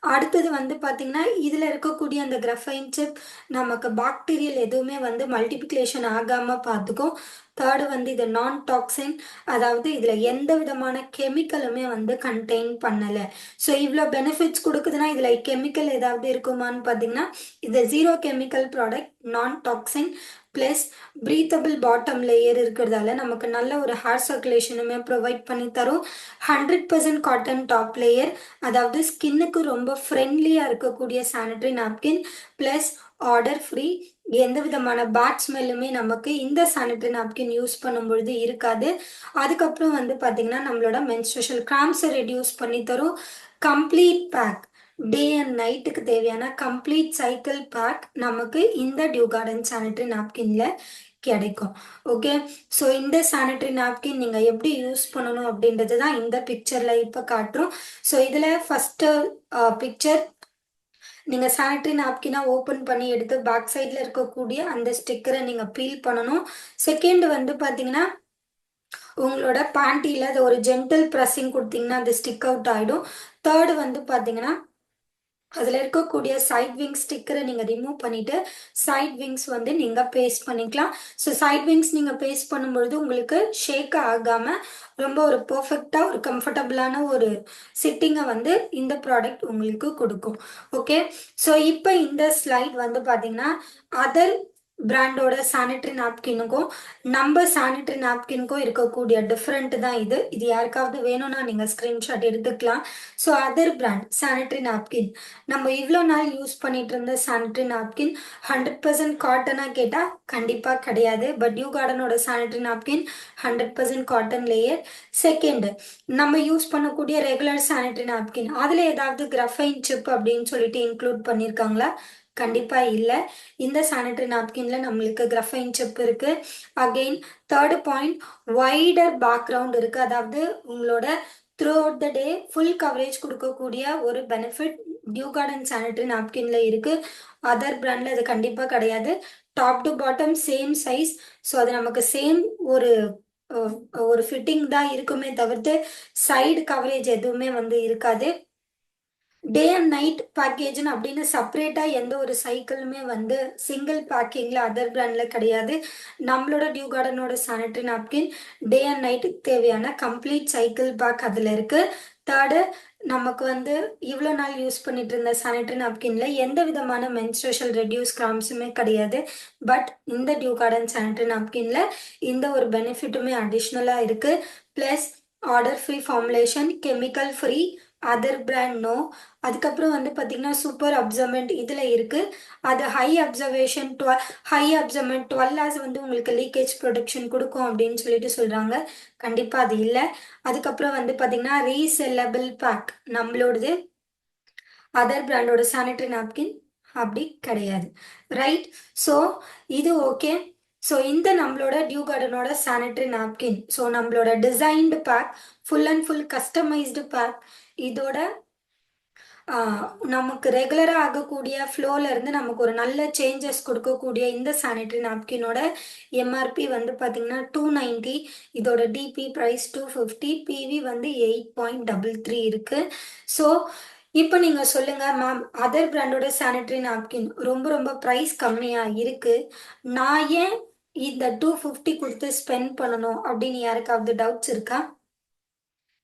அடுத்தது வந்து பார்த்தீங்கன்னா, இதில் இருக்கக்கூடிய அந்த கிராஃபைன் சிப் நமக்கு பாக்டீரியல் எதுவுமே வந்து மல்டிப்ளிகேஷன் ஆகாமல் பார்த்துக்கும். தேர்டு வந்து இது நான் டாக்ஸின், அதாவது இதில் எந்த விதமான கெமிக்கலுமே வந்து கண்டெயின் பண்ணலை. ஸோ இவ்வளோ பெனிஃபிட்ஸ் கொடுக்குதுன்னா இதில் கெமிக்கல் ஏதாவது இருக்குமான்னு பார்த்தீங்கன்னா, இது ஜீரோ கெமிக்கல் ப்ராடக்ட், நான் toxin plus breathable bottom layer இருக்கிறதால நமக்கு நல்ல ஒரு ஹேர் சர்க்குலேஷனுமே ப்ரொவைட் பண்ணி தரும். 100% காட்டன் டாப் லேயர், அதாவது ஸ்கின்னுக்கு ரொம்ப ஃப்ரெண்ட்லியாக இருக்கக்கூடிய sanitary napkin plus order free. எந்த விதமான பேட் ஸ்மெல்லுமே நமக்கு இந்த சானிட்டரி நாப்கின் யூஸ் பண்ணும் பொழுது இருக்காது. அதுக்கப்புறம் வந்து பார்த்தீங்கன்னா நம்மளோட மென்ஸ்ட்ரேஷன் கிராம்ஸை ரெடியூஸ் பண்ணி தரும். கம்ப்ளீட் பேக், டே அண்ட் நைட்டுக்கு தேவையான கம்ப்ளீட் சைக்கிள் பேக் நமக்கு இந்த டியூ கார்டன் சானிட்டரி நாப்கின்ல கிடைக்கும். ஓகே. ஸோ இந்த சானிட்டரி நாப்கின் நீங்கள் எப்படி யூஸ் பண்ணணும் அப்படின்றது தான் இந்த பிக்சரில் இப்போ காட்டுறோம். ஸோ இதில் ஃபஸ்ட்டு பிக்சர், நீங்கள் சானிட்டரி நாப்கினா ஓப்பன் பண்ணி எடுத்து பேக் சைடில் இருக்கக்கூடிய அந்த ஸ்டிக்கரை நீங்கள் பீல் பண்ணணும். செகண்ட் வந்து பார்த்தீங்கன்னா உங்களோட பேண்டியில் அது ஒரு ஜென்டில் ப்ரெஸ்ஸிங் கொடுத்தீங்கன்னா அது ஸ்டிக் அவுட் ஆகிடும். தேர்டு வந்து பார்த்தீங்கன்னா அதில் இருக்கக்கூடிய சைட் விங்ஸ் ஸ்டிக்கரை நீங்கள் ரிமூவ் பண்ணிவிட்டு சைட் விங்ஸ் வந்து நீங்கள் பேஸ்ட் பண்ணிக்கலாம். ஸோ சைட் விங்ஸ் நீங்கள் பேஸ்ட் பண்ணும்பொழுது உங்களுக்கு ஷேக் ஆகாமல் ரொம்ப ஒரு பர்ஃபெக்டாக ஒரு கம்ஃபர்டபுளான ஒரு சிட்டிங்கை வந்து இந்த ப்ராடக்ட் உங்களுக்கு கொடுக்கும். ஓகே. ஸோ இப்போ இந்த ஸ்லைட் வந்து பார்த்தீங்கன்னா அதர் பிராண்டோட சானிட்டரி நாப்கினுக்கும் நம்ம சானிட்டரி நாப்கினுக்கும் இருக்கக்கூடிய டிஃப்ரெண்ட் தான் இது. இது யாருக்காவது வேணும்னா நீங்க ஸ்கிரீன்ஷாட் எடுத்துக்கலாம். So other brand sanitary napkin, நம்ம இவ்வளோ நாள் யூஸ் பண்ணிட்டு இருந்த சானிட்டரி நாப்கின் 100% காட்டனா கேட்டா கண்டிப்பா கிடையாது. பட் டியூ கார்டனோட sanitary napkin 100% cotton layer. Second, நம்ம யூஸ் பண்ணக்கூடிய ரெகுலர் சானிட்டரி நாப்கின் அதுல ஏதாவது கிராஃபைன் சிப் அப்படின்னு சொல்லிட்டு இன்க்ளூட் பண்ணியிருக்காங்களா? கண்டிப்பா இல்ல. இந்த சானிட்டரி நாப்கின்ல நம்மளுக்கு கிராஃபைன் சிப் இருக்கு. Again third point, wider background இருக்கு. அதாவது உங்களோட through out the day full coverage கொடுக்கக்கூடிய ஒரு பெனிஃபிட் டியூ கார்டன் சானிட்டரி நாப்கின்ல இருக்கு. அதர் பிராண்ட்ல இது கண்டிப்பா கிடையாது. Top to bottom same size. So அது நமக்கு சேம் ஒரு அஹ், ஒரு ஃபிட்டிங் தான் இருக்குமே தவிர்த்து சைடு கவரேஜ் எதுவுமே வந்து இருக்காது. டே அண்ட் நைட் பேக்கேஜ்னு அப்படின்னு செப்பரேட்டா எந்த ஒரு சைக்கிளுமே வந்து சிங்கிள் பேக்கிங்ல அதர் பிராண்ட்ல கிடையாது. நம்மளோட டியூ கார்டனோட சானிட்டரி நாப்கின் டே அண்ட் நைட்டுக்கு தேவையான கம்ப்ளீட் சைக்கிள் பேக் அதுல இருக்கு. தேர்டு, நமக்கு வந்து இவ்வளோ நாள் யூஸ் பண்ணிட்டு இருந்த சானிட்டரி நாப்கின்ல எந்த விதமான மென்ஸ்ட்ரேஷன் ரெடியூஸ் கிராம்ஸுமே கிடையாது. பட் இந்த டியூ கார்டன் சானிட்டரி நாப்கின்ல இந்த ஒரு பெனிஃபிட்டுமே அடிஷ்னலா இருக்கு. Plus odour free formulation, chemical free, other brand no. அதுக்கப்புறம் வந்து பார்த்தீங்கன்னா சூப்பர் அப்சர்மெண்ட் இதில் இருக்குது. அது ஹை அப்சர்மெண்ட் 12 ஹவர்ஸ் வந்து உங்களுக்கு லீக்கேஜ் ப்ரொடெக்ஷன் கொடுக்கும் அப்படின்னு சொல்லிட்டு சொல்கிறாங்க. கண்டிப்பாக அது இல்லை. அதுக்கப்புறம் வந்து பார்த்தீங்கன்னா ரீசெல்லபிள் பேக் நம்மளோடது. அதர் பிராண்டோட சானிட்டரி நாப்கின் அப்படி கிடையாது. ரைட். ஸோ இது ஓகே. ஸோ இந்த நம்மளோட டியூ கார்டனோட சானிட்டரி நாப்கின், ஸோ நம்மளோட designed pack, full and full customised pack. இதோட நமக்கு ரெகுலராக ஆகக்கூடிய ஃப்ளோல இருந்து நமக்கு ஒரு நல்ல சேஞ்சஸ் கொடுக்கக்கூடிய இந்த சானிட்டரி நாப்கினோட எம்ஆர்பி வந்து பார்த்தீங்கன்னா 290. இதோட டிபி ப்ரைஸ் 250. பிவி வந்து 8.33 இருக்கு. ஸோ இப்போ நீங்கள் சொல்லுங்கள் மேம், அதர் பிராண்டோட சானிட்டரி நாப்கின் ரொம்ப ரொம்ப ப்ரைஸ் கம்மியாக இருக்கு, நான் ஏன் இந்த 250 கொடுத்து ஸ்பெண்ட் பண்ணணும் அப்படின்னு யாருக்காவது டவுட்ஸ் இருக்கா?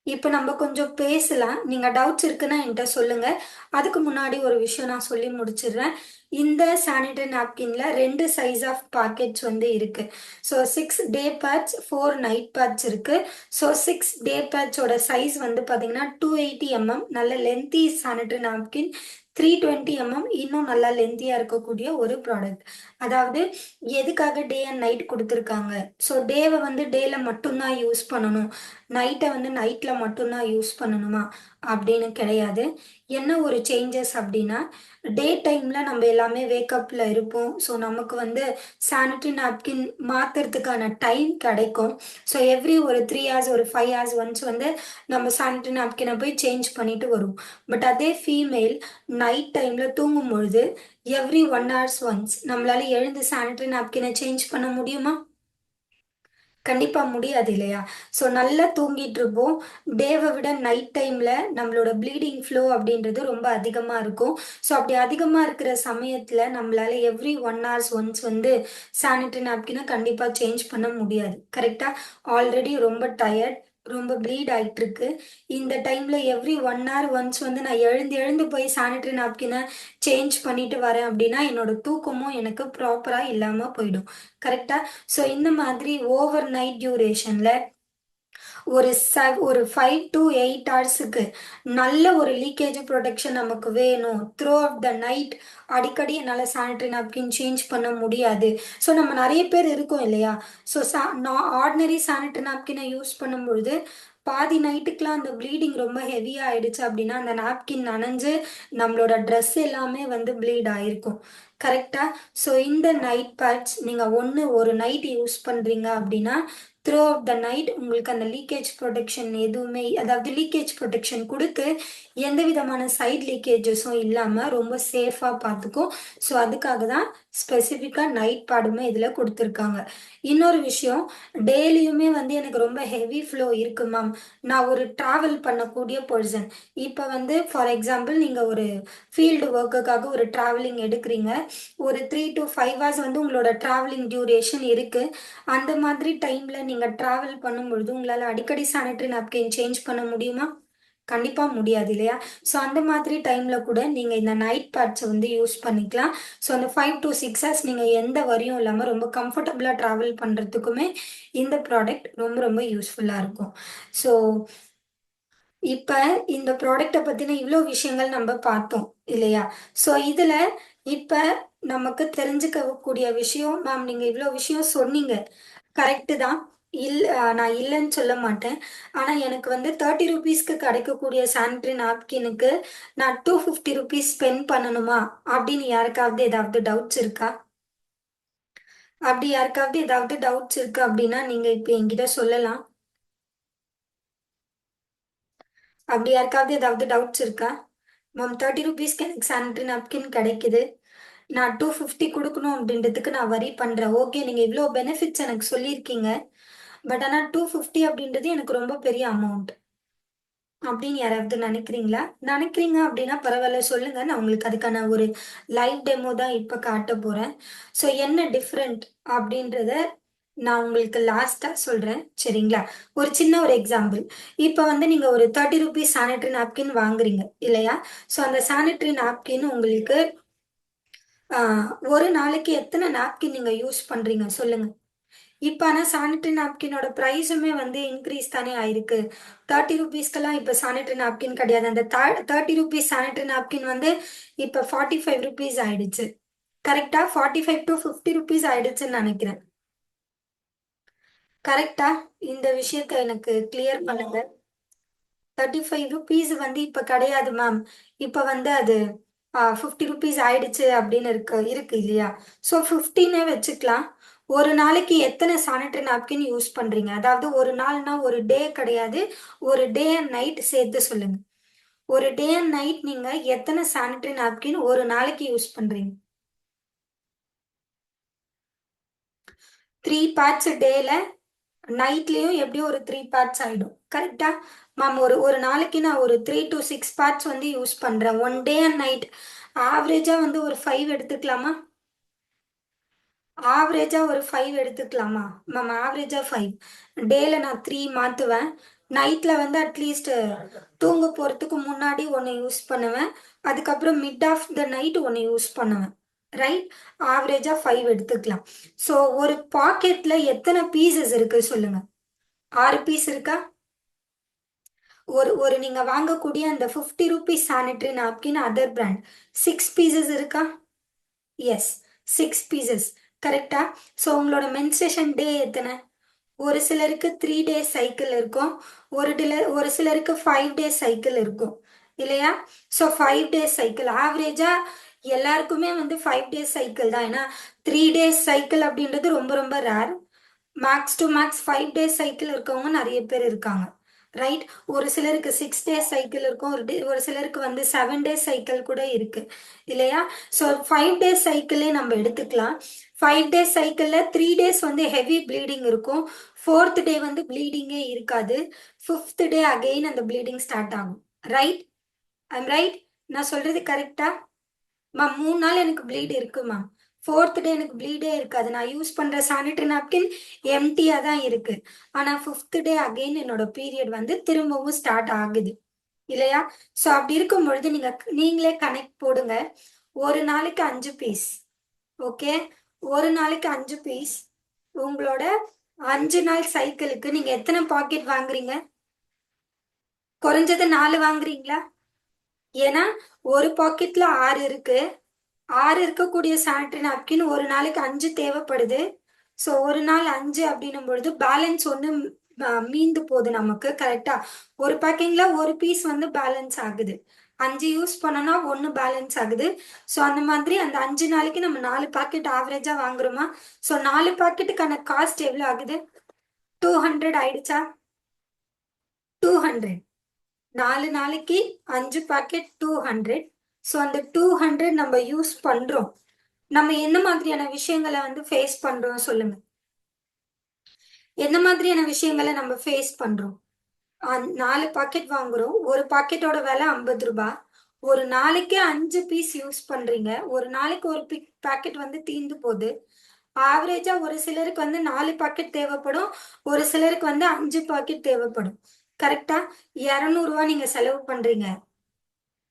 இப்போ நம்ம கொஞ்சம் பேசலாம். நீங்க டவுட்ஸ் இருக்குன்னா என்கிட்ட சொல்லுங்க. அதுக்கு முன்னாடி ஒரு விஷயம் நான் சொல்லி முடிச்சிடுறேன். இந்த சானிட்டரி நாப்கின்ல 2 சைஸ் ஆஃப் பாக்கெட்ஸ் வந்து இருக்கு. ஸோ 6 டே பேட்ச், 4 நைட் பேட்ச் இருக்கு. ஸோ 6 டே பேட்சோட சைஸ் வந்து பார்த்தீங்கன்னா 280 நல்ல லென்த்தி சானிட்டரி நாப்கின். 320 இன்னும் நல்லா லென்த்தியா இருக்கக்கூடிய ஒரு ப்ராடக்ட். அதாவது எதுக்காக டே அண்ட் நைட் கொடுத்துருக்காங்க? ஸோ டேவை வந்து டேல மட்டும்தான் யூஸ் பண்ணணும், நைட்டை வந்து நைட்டில் மட்டும்தான் யூஸ் பண்ணணுமா அப்படின்னு கிடையாது. என்ன ஒரு சேஞ்சஸ் அப்படின்னா, டே டைமில் நம்ம எல்லாமே வேக்கப்பில் இருப்போம். ஸோ நமக்கு வந்து சானிட்டரி நாப்கின் மாற்றுறதுக்கான டைம் கிடைக்கும். ஸோ எவ்ரி ஒரு 3 ஹார்ஸ் ஒரு 5 ஹார்ஸ் ஒன்ஸ் வந்து நம்ம சானிட்டரி நாப்கினை போய் சேஞ்ச் பண்ணிட்டு வருவோம். பட் அதே ஃபீமேல் நைட் டைமில் தூங்கும் பொழுது எவ்ரி 1 ஹார்ஸ் ஒன்ஸ் நம்மளால எழுந்து சானிட்டரி நாப்கினை சேஞ்ச் பண்ண முடியுமா? கண்டிப்பா முடியாது இல்லையா? ஸோ நல்லா தூங்கிட்டு இருப்போம். டேவை விட நைட் டைம்ல நம்மளோட ப்ளீடிங் ஃப்ளோ அப்படின்றது ரொம்ப அதிகமா இருக்கும். ஸோ அப்படி அதிகமா இருக்கிற சமயத்துல நம்மளால எவ்ரி 1 ஹார்ஸ் ஒன்ஸ் வந்து சானிட்டரி நாப்கினை கண்டிப்பா சேஞ்ச் பண்ண முடியாது. கரெக்டா? ஆல்ரெடி ரொம்ப டயர்ட், ரொம்ப ப்ளீட் ஆயிட்டு இருக்கு. இந்த டைம்ல எவ்ரி 1 ஹார் ஒன்ஸ் வந்து நான் எழுந்து எழுந்து போய் சானிட்டரி நாப்கினை சேஞ்ச் பண்ணிட்டு வரேன் அப்படின்னா என்னோட தூக்கமும் எனக்கு ப்ராப்பரா இல்லாம போயிடும். கரெக்டா? ஸோ இந்த மாதிரி ஓவர் நைட் டியூரேஷன்ல ஒரு 5 to 8 ஹவர்ஸுக்கு நல்ல ஒரு லீக்கேஜ் ப்ரொடெக்ஷன் நமக்கு வேணும். த்ரூ அவுட் த நைட் அடிக்கடி என்னால் சானிட்டரி நாப்கின் சேஞ்ச் பண்ண முடியாது. ஸோ நம்ம நிறைய பேர் இருக்கோம் இல்லையா? ஸோ நான் ஆர்டினரி சானிட்டரி நாப்கினை யூஸ் பண்ணும்பொழுது பாதி நைட்டுக்கெலாம் அந்த ப்ளீடிங் ரொம்ப ஹெவியாக ஆயிடுச்சு அப்படின்னா அந்த நாப்கின் நனைஞ்சு நம்மளோட ட்ரெஸ் எல்லாமே வந்து ப்ளீட் ஆயிருக்கும். கரெக்டா? ஸோ இந்த நைட் பேட்ச் நீங்கள் ஒரு நைட் யூஸ் பண்ணுறீங்க அப்படின்னா த்ரூ அவுட் த நைட் உங்களுக்கு அந்த லீக்கேஜ் ப்ரொடெக்ஷன் எதுவுமே, அதாவது லீக்கேஜ் ப்ரொடெக்ஷன் கொடுத்து எந்த விதமான சைட் லீக்கேஜஸும் இல்லாமல் ரொம்ப சேஃபாக பார்த்துக்கும். ஸோ அதுக்காக தான் ஸ்பெசிஃபிக்காக நைட் பேடுமே இதில் கொடுத்துருக்காங்க. இன்னொரு விஷயம், டெய்லியுமே வந்து எனக்கு ரொம்ப ஹெவி ஃப்ளோ இருக்கு மேம், நான் ஒரு ட்ராவல் பண்ணக்கூடிய பர்சன். இப்போ வந்து ஃபார் எக்ஸாம்பிள் நீங்கள் ஒரு ஃபீல்டு ஒர்க்குக்காக ஒரு ட்ராவலிங் எடுக்கிறீங்க. ஒரு 3 to 5 ஹார்ஸ் வந்து உங்களோட ட்ராவலிங் டியூரேஷன் இருக்குது. அந்த மாதிரி டைம்ல நீங்க டிராவல் பண்ணும்பொழுது உங்களால அடிக்கடி சானிட்டரி நாப்கின் சேஞ்ச் பண்ண முடியுமா? கண்டிப்பா முடியாது இல்லையா? ஸோ அந்த மாதிரி டைம்ல கூட நீங்க இந்த நைட் பேட்ஸ வந்து யூஸ் பண்ணிக்கலாம். ஸோ அந்த 5 டூ 6 ஹார்ஸ் நீங்க எந்த வலியும் இல்லாம ரொம்ப கம்ஃபர்டபுளா டிராவல் பண்றதுக்குமே இந்த ப்ராடக்ட் ரொம்ப ரொம்ப யூஸ்ஃபுல்லா இருக்கும். ஸோ இப்ப இந்த ப்ராடக்ட்ட பத்தின இவ்ளோ விஷயங்கள் நம்ப பார்த்தோம் இல்லையா? ஸோ இதுல இப்ப நமக்கு தெரிஞ்சுக்கக்கூடிய விஷயம் மேம் நீங்க இவ்ளோ விஷயம் சொன்னீங்க. கரெக்ட்டு தான். நான் இல்லன்னு சொல்ல மாட்டேன். ஆனா எனக்கு வந்து ₹30க்கு கிடைக்கக்கூடிய சானிட்டரி நாப்கினுக்கு நான் ₹250 ஸ்பெண்ட் பண்ணணுமா? அப்படின்னு யாருக்காவது ஏதாவது டவுட்ஸ் இருக்கா? அப்படி யாருக்காவது ஏதாவது டவுட்ஸ் இருக்கு அப்படின்னா, நீங்க இப்ப என்கிட்ட சொல்லலாம். அப்படி யாருக்காவது ஏதாவது டவுட்ஸ் இருக்கா? மேம் ₹30க்கு எனக்கு சானிட்டரி நாப்கின் கிடைக்குது. நான் 250 குடுக்கணும் அப்படின்றதுக்கு நான் வரி பண்றேன். ஓகே, நீங்க இவ்ளோ பெனிஃபிட்ஸ் எனக்கு சொல்லியிருக்கீங்க. பட் ஆனா 250 அப்படின்றது எனக்கு ரொம்ப பெரிய அமௌண்ட். அப்படின்னு யாராவது நினைக்கிறீங்களா? நினைக்கிறீங்க அப்படின்னா பரவால்ல சொல்லுங்க. நான் உங்களுக்கு அதுக்கான ஒரு லைவ் டெமோ தான் இப்ப காட்டப் போறேன். ஸோ என்ன டிஃபரெண்ட் அப்படின்றத நான் உங்களுக்கு லாஸ்ட்டா சொல்றேன். சரிங்களா? ஒரு எக்ஸாம்பிள். இப்ப வந்து நீங்க ஒரு ₹30 சானிட்டரி நாப்கின் வாங்குறீங்க இல்லையா? ஸோ அந்த சானிட்டரி நாப்கின் உங்களுக்கு ஆ ஒரு நாளைக்கு எத்தன நாப்கின் நீங்க யூஸ் பண்றீங்க சொல்லுங்க? இப்ப ஆனா சானிட்டரி நாப்கினோட பிரைஸுமே வந்து இன்கிரீஸ் தானே ஆயிருக்கு. ₹30க்கெல்லாம் இப்ப சானிட்டரி நாப்கின் கிடையாது. அந்த ₹30 சானிட்டரி நாப்கின் வந்து இப்ப ₹45 ஆயிடுச்சு. கரெக்ட்டா? 45 டூ ₹50 ஆயிடுச்சுன்னு நெனைக்கிறேன். கரெக்ட்டா? இந்த விஷயத்த எனக்கு கிளியர் பண்ணுங்க. ₹35 வந்து இப்ப கிடையாது மேம். இப்ப வந்து அது ₹50 ஆயிடுச்சு அப்படின்னு இருக்கு இருக்கு இல்லையா? ஸோ 15னே வச்சுக்கலாம். ஒரு நாளைக்கு எத்தன சானிட்டரி நாப்கின் யூஸ் பண்றீங்க? அதாவது ஒரு நாள்னா ஒரு டே கிடையாது. ஒரு டே அண்ட் நைட் சேர்த்து சொல்லுங்க. ஒரு டே அண்ட் நைட் நீங்க எத்தன சானிட்டரி நாப்கின் ஒரு நாளைக்கு யூஸ் பண்றீங்க? 3 பேட்ஸ் டேல, நைட்லயும் எப்படியும் ஒரு 3 பேட்ஸ் ஆயிடும். கரெக்ட்டா? மேம் ஒரு ஒரு நாளைக்கு நான் ஒரு 3 டூ 6 பேட்ஸ் வந்து யூஸ் பண்றேன். One day and night. ஆவரேஜா வந்து ஒரு 5 எடுத்துக்கலாமா? ஆவரேஜா ஒரு 5 எடுத்துக்கலாமா? மேம் ஆவரேஜா 5. டேல நான் 3 மாத்துவேன். நைட்ல வந்து அட்லீஸ்ட் தூங்க போறதுக்கு முன்னாடி 1 யூஸ் பண்ணுவேன். அதுக்கப்புறம் mid of the night 1 use பண்ணுவேன். ரைட்? ஆவரேஜா 5 எடுத்துக்கலாம். ஸோ ஒரு பாக்கெட்ல எத்தன பீஸஸ் இருக்கு சொல்லுங்க? 6 பீஸ் இருக்கா? ஒரு ஒரு நீங்க வாங்கக்கூடிய அந்த ₹50 sanitary napkin other brand 6 pieces இருக்கா? எஸ். 6 பீஸஸ். கரெக்ட்டா? ஸோ உங்களோட மென்ஸ்ட்ரேஷன் டே எத்தன? ஒரு சிலருக்கு 3 டேஸ் சைக்கிள் இருக்கும். ஒரு சிலருக்கு 5 டேஸ் சைக்கிள் இருக்கும். இல்லையா? ஸோ 5 டேஸ் சைக்கிள் ஆவரேஜா எல்லாருக்குமே வந்து 5 டேஸ் சைக்கிள் தான். ஏன்னா 3 டேஸ் சைக்கிள் அப்படின்றது ரொம்ப ரொம்ப rare. Max two max 5 days cycle இருக்கவங்க நெறைய பேர் இருக்காங்க. ரைட்? ஒரு சிலருக்கு 6 டேஸ் சைக்கிள் இருக்கும். ஒரு சிலருக்கு வந்து 7 டேஸ் சைக்கிள் கூட இருக்கு. இல்லையா? ஸோ 5 டேஸ் சைக்கிளே நம்ம எடுத்துக்கலாம். 5 டேஸ் சைக்கிள்ல 3 டேஸ் வந்து ஹெவி ப்ளீடிங் இருக்கும். 4த் டே வந்து ப்ளீடிங்கே இருக்காது. 5த் டே அகைன் அந்த ப்ளீடிங் ஸ்டார்ட் ஆகும். ரைட்? ஐ அம் ரைட்? நான் சொல்றது கரெக்ட்டா? மேம் 3 நாள் எனக்கு ப்ளீட் இருக்கு மேம். 4த் டே எனக்கு ப்ளீடே இருக்காது. நான் யூஸ் பண்ற சானிட்டரி நாப்கின் எம்ப்டியா தான் இருக்கு. ஆனா 5த் டே அகைன் என்னோட பீரியட் வந்து திரும்பவும் ஸ்டார்ட் ஆகுது. இல்லையா? ஸோ அப்படி இருக்கும் பொழுது நீங்களே கணக்கு போடுங்க. ஒரு நாளைக்கு 5 பீஸ். ஓகே. ஒரு நாளைக்கு 5 பீஸ். உங்களோட 5 நாள் சைக்கிளுக்கு நீங்க எத்தன பாக்கெட் வாங்குறீங்க? குறைஞ்சது 4 வாங்குறீங்களா? ஏன்னா ஒரு பாக்கெட்ல 6 இருக்கு. 6 இருக்கக்கூடிய சானிட்டரி நாப்கின் ஒரு நாளைக்கு 5 தேவைப்படுது. ஸோ ஒரு நாள் 5 அப்படின்னும் பொழுது பேலன்ஸ் 1 மீந்து போகுது நமக்கு. கரெக்ட்டா? ஒரு பேக்கிங்ல ஒரு பீஸ் வந்து பேலன்ஸ் ஆகுது. 5 யூஸ் பண்ணோம்னா 1 பேலன்ஸ் ஆகுது. ஸோ அந்த மாதிரி அந்த 5 நாளைக்கு நம்ம 4 பாக்கெட் ஆவரேஜா வாங்குறோமா? ஸோ 4 பாக்கெட்டுக்கான காஸ்ட் எவ்வளோ ஆகுது? 200 ஆயிடுச்சா? 200. 4 நாளைக்கு 5 பாக்கெட் 200. ஸோ அந்த 200 நம்ம யூஸ் பண்றோம். நம்ம என்ன மாதிரியான விஷயங்கள வந்து ஃபேஸ் பண்றோம் சொல்லுங்க? என்ன மாதிரியான விஷயங்கள நம்ம ஃபேஸ் பண்றோம்? 4 பாக்கெட் வாங்குறோம். ஒரு பாக்கெட்டோட விலை ₹50. ஒரு நாளைக்கு 5 பீஸ் யூஸ் பண்றீங்க. ஒரு நாளைக்கு ஒரு பாக்கெட் வந்து தீந்து போது. ஆவரேஜா ஒரு சிலருக்கு வந்து 4 பாக்கெட் தேவைப்படும். ஒரு சிலருக்கு வந்து 5 பாக்கெட் தேவைப்படும். கரெக்டா? 200 நீங்க செலவு பண்றீங்க.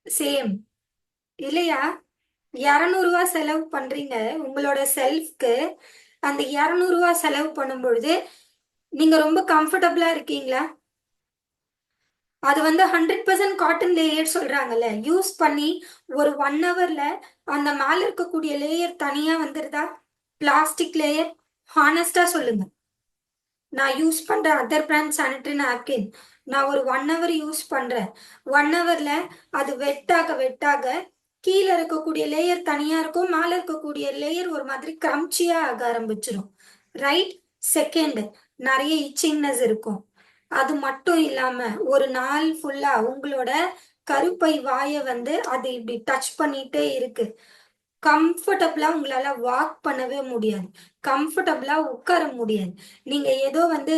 சேம். இல்லையா? 200 செலவு பண்றீங்க உங்களோட செல்ஃப்க்கு. அந்த 200 செலவு பண்ணும்பொழுது, நீங்க ரொம்ப கம்ஃபர்டபுளா இருக்கீங்களா? அது வந்து 100% காட்டன் லேயர் சொல்றாங்கல்ல. யூஸ் பண்ணி ஒரு 1 ஹவர்ல அந்த மேல இருக்கக்கூடிய லேயர் தனியா வந்துருதா? Plastic layer. ஹானஸ்ட்டா சொல்லுங்க. நான் யூஸ் பண்ற அதர் பிராண்ட் சானிட்டரி நாப்கின். நான் ஒரு 1 ஹவர் யூஸ் பண்றேன். 1 ஹவர்ல அது வெட்டாக கீழ இருக்கக்கூடிய லேயர் தனியா இருக்கும். மேல இருக்கக்கூடிய லேயர் ஒரு மாதிரி கிரம்ச்சியா ஆக ஆரம்பிச்சுரும். ரைட்? செகண்ட், நெறைய இச்சிங்னஸ் இருக்கும். அது மட்டும் இல்லாம, ஒரு நாள் ஃபுல்லா உங்களோட கருப்பை வாய வந்து அது இப்டி டச் பண்ணிட்டே இருக்கு. கம்ஃபர்டபுளா உங்களால வாக் பண்ணவே முடியாது. கம்ஃபர்டபுளா உட்கார முடியாது. நீங்க ஏதோ வந்து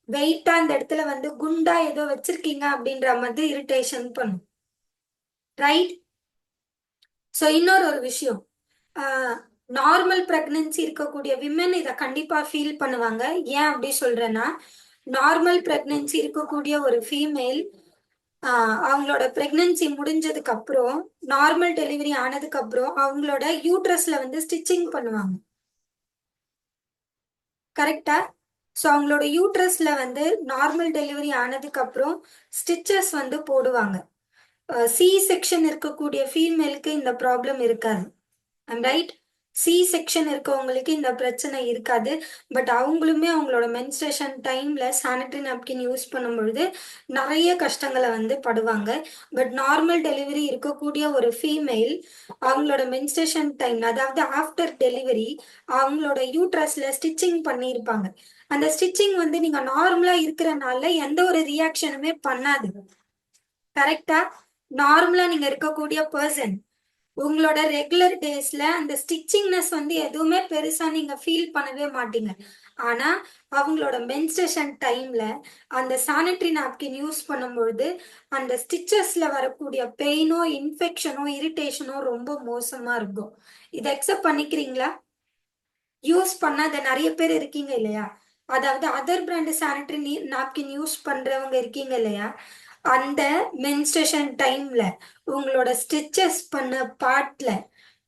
வெயிட்டா அந்த இடத்துல வந்து குண்டா ஏதோ வச்சிருக்கீங்க அப்டின்ற மாதிரி இரிட்டேஷன் பண்ணும். ரைட்? ஸோ இன்னொரு ஒரு விஷயம். ஆ நார்மல் பிரெக்னன்சி இருக்கக்கூடிய விமன் இத கண்டிப்பா ஃபீல் பண்ணுவாங்க. ஏன் அப்டி சொல்றேன்னா, நார்மல் பிரெக்னன்சி இருக்கக்கூடிய ஒரு ஃபீமேல் ஆ அவங்களோட பிரெக்னன்சி முடிஞ்சதுக்கு அப்புறம், நார்மல் டெலிவரி ஆனதுக்கு அப்புறம், அவங்களோட யூட்ரஸ்ல வந்து ஸ்டிச்சிங் பண்ணுவாங்க. கரெக்ட்டா? ஸோ அவங்களோட யூட்ரஸ்ல வந்து நார்மல் டெலிவரி ஆனதுக்கு அப்புறம் ஸ்டிச்சஸ் வந்து போடுவாங்க. சி செக்ஷன் இருக்கக்கூடிய ஃபீமேலுக்கு இந்த ப்ராப்ளம் இருக்காது. I'm right? சி செக்ஷன் இருக்கவங்களுக்கு இந்த பிரச்சனை இருக்காது. பட் அவங்களுமே அவங்களோட மென்ஸ்ட்ரேஷன் டைம்ல சானிட்டரி நாப்கின் யூஸ் பண்ணும்பொழுது நெறைய கஷ்டங்கள வந்து படுவாங்க. பட் நார்மல் டெலிவரி இருக்கக்கூடிய ஒரு ஃபீமேல் அவங்களோட மென்ஸ்ட்ரேஷன் டைம் அதாவது ஆஃப்டர் டெலிவரி அவங்களோட யூட்ரஸ்ல ஸ்டிச்சிங் பண்ணியிருப்பாங்க. அந்த ஸ்டிச்சிங் வந்து நீங்க நார்மலா இருக்கிறனால எந்த ஒரு ரியாக்ஷனுமே பண்ணாது. கரெக்ட்டா? நார்மலா நீங்க இருக்கக்கூடிய பெர்சன். உங்களோட ரெகுலர் டேஸ்ல அந்த ஸ்டிச்சிங்னஸ் வந்து எதுவுமே பெருசா நீங்க ஃபீல் பண்ணவே மாட்டீங்க. ஆனா, அவங்களோட மென்ஸ்ட்ரேஷன் டைம்ல அந்த சானிட்டரி நாப்கின் யூஸ் பண்ணும்பொழுது, அந்த ஸ்டிச்சஸ்ல வரக்கூடிய பெயினோ, இன்ஃபெக்ஷனோ, இரிட்டேஷனோ ரொம்ப மோசமா இருக்கும். இத அக்செப்ட் பண்ணிக்கிறீங்களா? யூஸ் பண்ணாத நெறைய பேர் இருக்கீங்க இல்லையா? அதாவது other brand sanitary napkin use பண்றவங்க இருக்கீங்க இல்லையா? அந்த மென்ஸ்ட்ரேஷன் டைம்ல உங்களோட ஸ்டிச்சஸ் பண்ண பார்ட்ல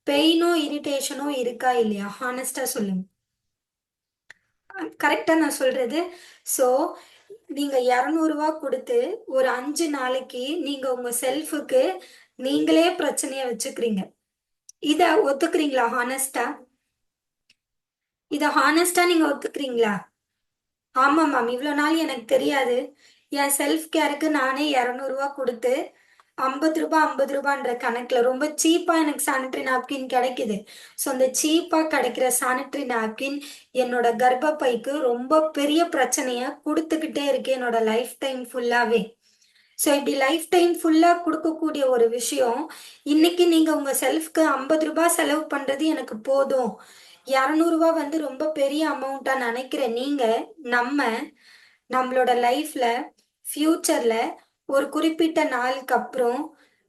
பெயினோ, இரிட்டேஷனோ இருக்கா இல்லையா? ஹானஸ்ட்டா சொல்லுங்க. கரெக்ட்டா நான் சொல்றது? ஸோ, நீங்க ரூ. 200 குடுத்து ஒரு 5 நாளைக்கு நீங்க உங்க செல்ஃப்க்கு நீங்களே பிரச்சனைய வச்சுக்கிறீங்க. இத ஒத்துக்கிறீங்களா ஹானஸ்ட்டா? இத ஹானஸ்ட்டா நீங்க ஒத்துக்கிறீங்களா? ஆமா மேம். இவ்ளோ நாள் எனக்கு தெரியாது. என் செல்ஃப் கேருக்கு நானே ரூ. 200 குடுத்து ரூ. 50 ரூ. 50ன்ற கணக்குல ரொம்ப சீப்பா எனக்கு சானிட்டரி நாப்கின் கிடைக்குது. ஸோ, அந்த சீப்பா கிடைக்கிற சானிட்டரி நாப்கின் என்னோட கர்ப்பப்பைக்கு ரொம்ப பெரிய பிரச்சனைய குடுத்துக்கிட்டே இருக்கு என்னோட லைஃப் டைம் ஃபுல்லாவே. ஸோ, இப்படி லைஃப் டைம் ஃபுல்லா குடுக்கக்கூடிய ஒரு விஷயம், இன்னைக்கு நீங்க உங்க செல்ஃப்க்கு ரூ. 50 செலவு பண்றது எனக்கு போதும். ரூ. 200 வந்து ரொம்ப பெரிய அமௌண்ட்டா நெனைக்கிற நீங்க, நம்ம நம்மளோட லைஃப்ல, ஃபியூச்சர்ல ஒரு குறிப்பிட்ட நாளுக்கு அப்புறம்,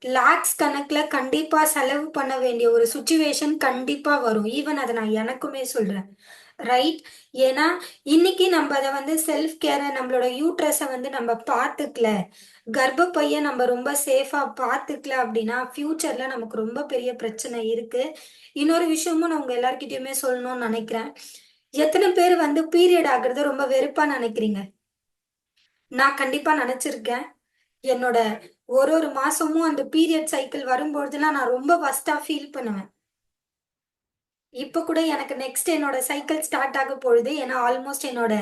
லேக்ஸ் கணக்குல கண்டிப்பா செலவு பண்ண வேண்டிய ஒரு சிச்சுவேஷன் கண்டிப்பா வரும். ஈவன் அத நான் எனக்குமே சொல்றேன். ரைட்? ஏன்னா, இன்னைக்கு நம்ப அத வந்து செல்ஃப் கேர நம்மளோட யூட்ரஸ வந்து நம்ம பார்த்துக்கல, கர்ப்பப்பைய நம்ம ரொம்ப சேஃபா பார்த்துக்கல அப்படின்னா, ஃபியூச்சர்ல நமக்கு ரொம்ப பெரிய பிரச்சனை இருக்கு. இன்னொரு விஷயமும் நான் உங்க எல்லார்கிட்டயுமே சொல்லணும்னு நெனைக்கிறேன். எத்தன பேர் வந்து பீரியட் ஆகுறத ரொம்ப வெறுப்பா நெனைக்கிறீங்க? நான் கண்டிப்பா நெனச்சிருக்கேன். என்னோட ஒரு மாசமும் அந்த பீரியட் சைக்கிள் வரும்பொழுதெல்லாம் நான் ரொம்ப வொர்ஸ்ட்டா ஃபீல் பண்ணுவேன். இப்ப கூட எனக்கு நெக்ஸ்ட் என்னோட சைக்கிள் ஸ்டார்ட் ஆக பொழுது. ஏன்னா ஆல்மோஸ்ட் என்னோட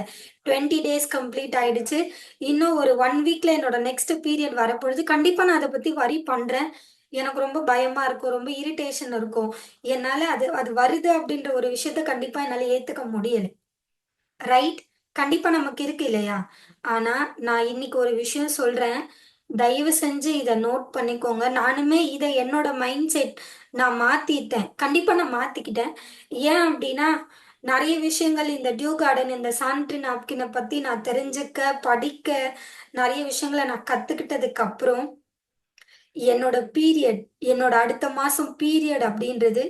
20 டேஸ் கம்ப்ளீட் ஆயிடுச்சு. இன்னும் ஒரு 1 வீக்ல என்னோட நெக்ஸ்ட் பீரியட் வரப்பொழுது. கண்டிப்பா நான் அத பத்தி வொரி பண்றேன். எனக்கு ரொம்ப பயமா இருக்கும். ரொம்ப இரிட்டேஷன் இருக்கும். என்னால அது அது வருது அப்படின்ற ஒரு விஷயத்த கண்டிப்பா என்னால ஏத்துக்க முடியல. ரைட்? கண்டிப்பா நமக்கு இருக்கு இல்லையா? ஆனா, நான் இன்னைக்கு ஒரு விஷயம் சொல்றேன். தயவு செஞ்சு இத நோட் பண்ணிக்கோங்க. நானுமே இத என்னோட மைண்ட் செட் நான் மாத்திட்டேன். கண்டிப்பா நான் மாத்திக்கிட்டேன். ஏன் அப்டின்னா, நெறைய விஷயங்கள் இந்த டியூ கார்டன், இந்த சானிட்டரி நாப்கின பத்தி நான் தெரிஞ்சுக்க, படிக்க, நெறைய விஷயங்கள நான் கத்துக்கிட்டதுக்கு அப்புறம், என்னோட பீரியட், என்னோட அடுத்த மாசம் பீரியட் அப்டின்றது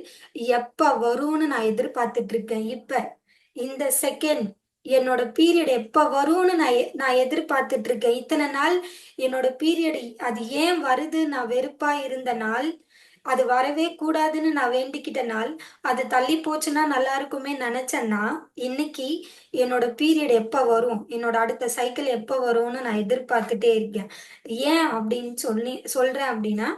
எப்ப வரும்னு நான் எதிர்பார்த்துட்டு இருக்கேன். இப்ப, இந்த செகண்ட். என்னோட பீரியட் எப்ப வரும்னு நான் எதிர்பார்த்துட்டு இருக்கேன். இத்தனை நாள் என்னோட பீரியட் அது ஏன் வருது நான் வெறுப்பா இருந்த நாள், அது வரவே கூடாதுன்னு நான் வேண்டிக்கிட்ட நாள், அது தள்ளி போச்சுன்னா நல்லா இருக்குமே நினைச்சேன்னா, இன்னைக்கு என்னோட பீரியட் எப்ப வரும், என்னோட அடுத்த சைக்கிள் எப்ப வரும்னு நான் எதிர்பார்த்துட்டே இருக்கேன். ஏன் அப்படின்னு சொல்றேன் அப்படின்னா,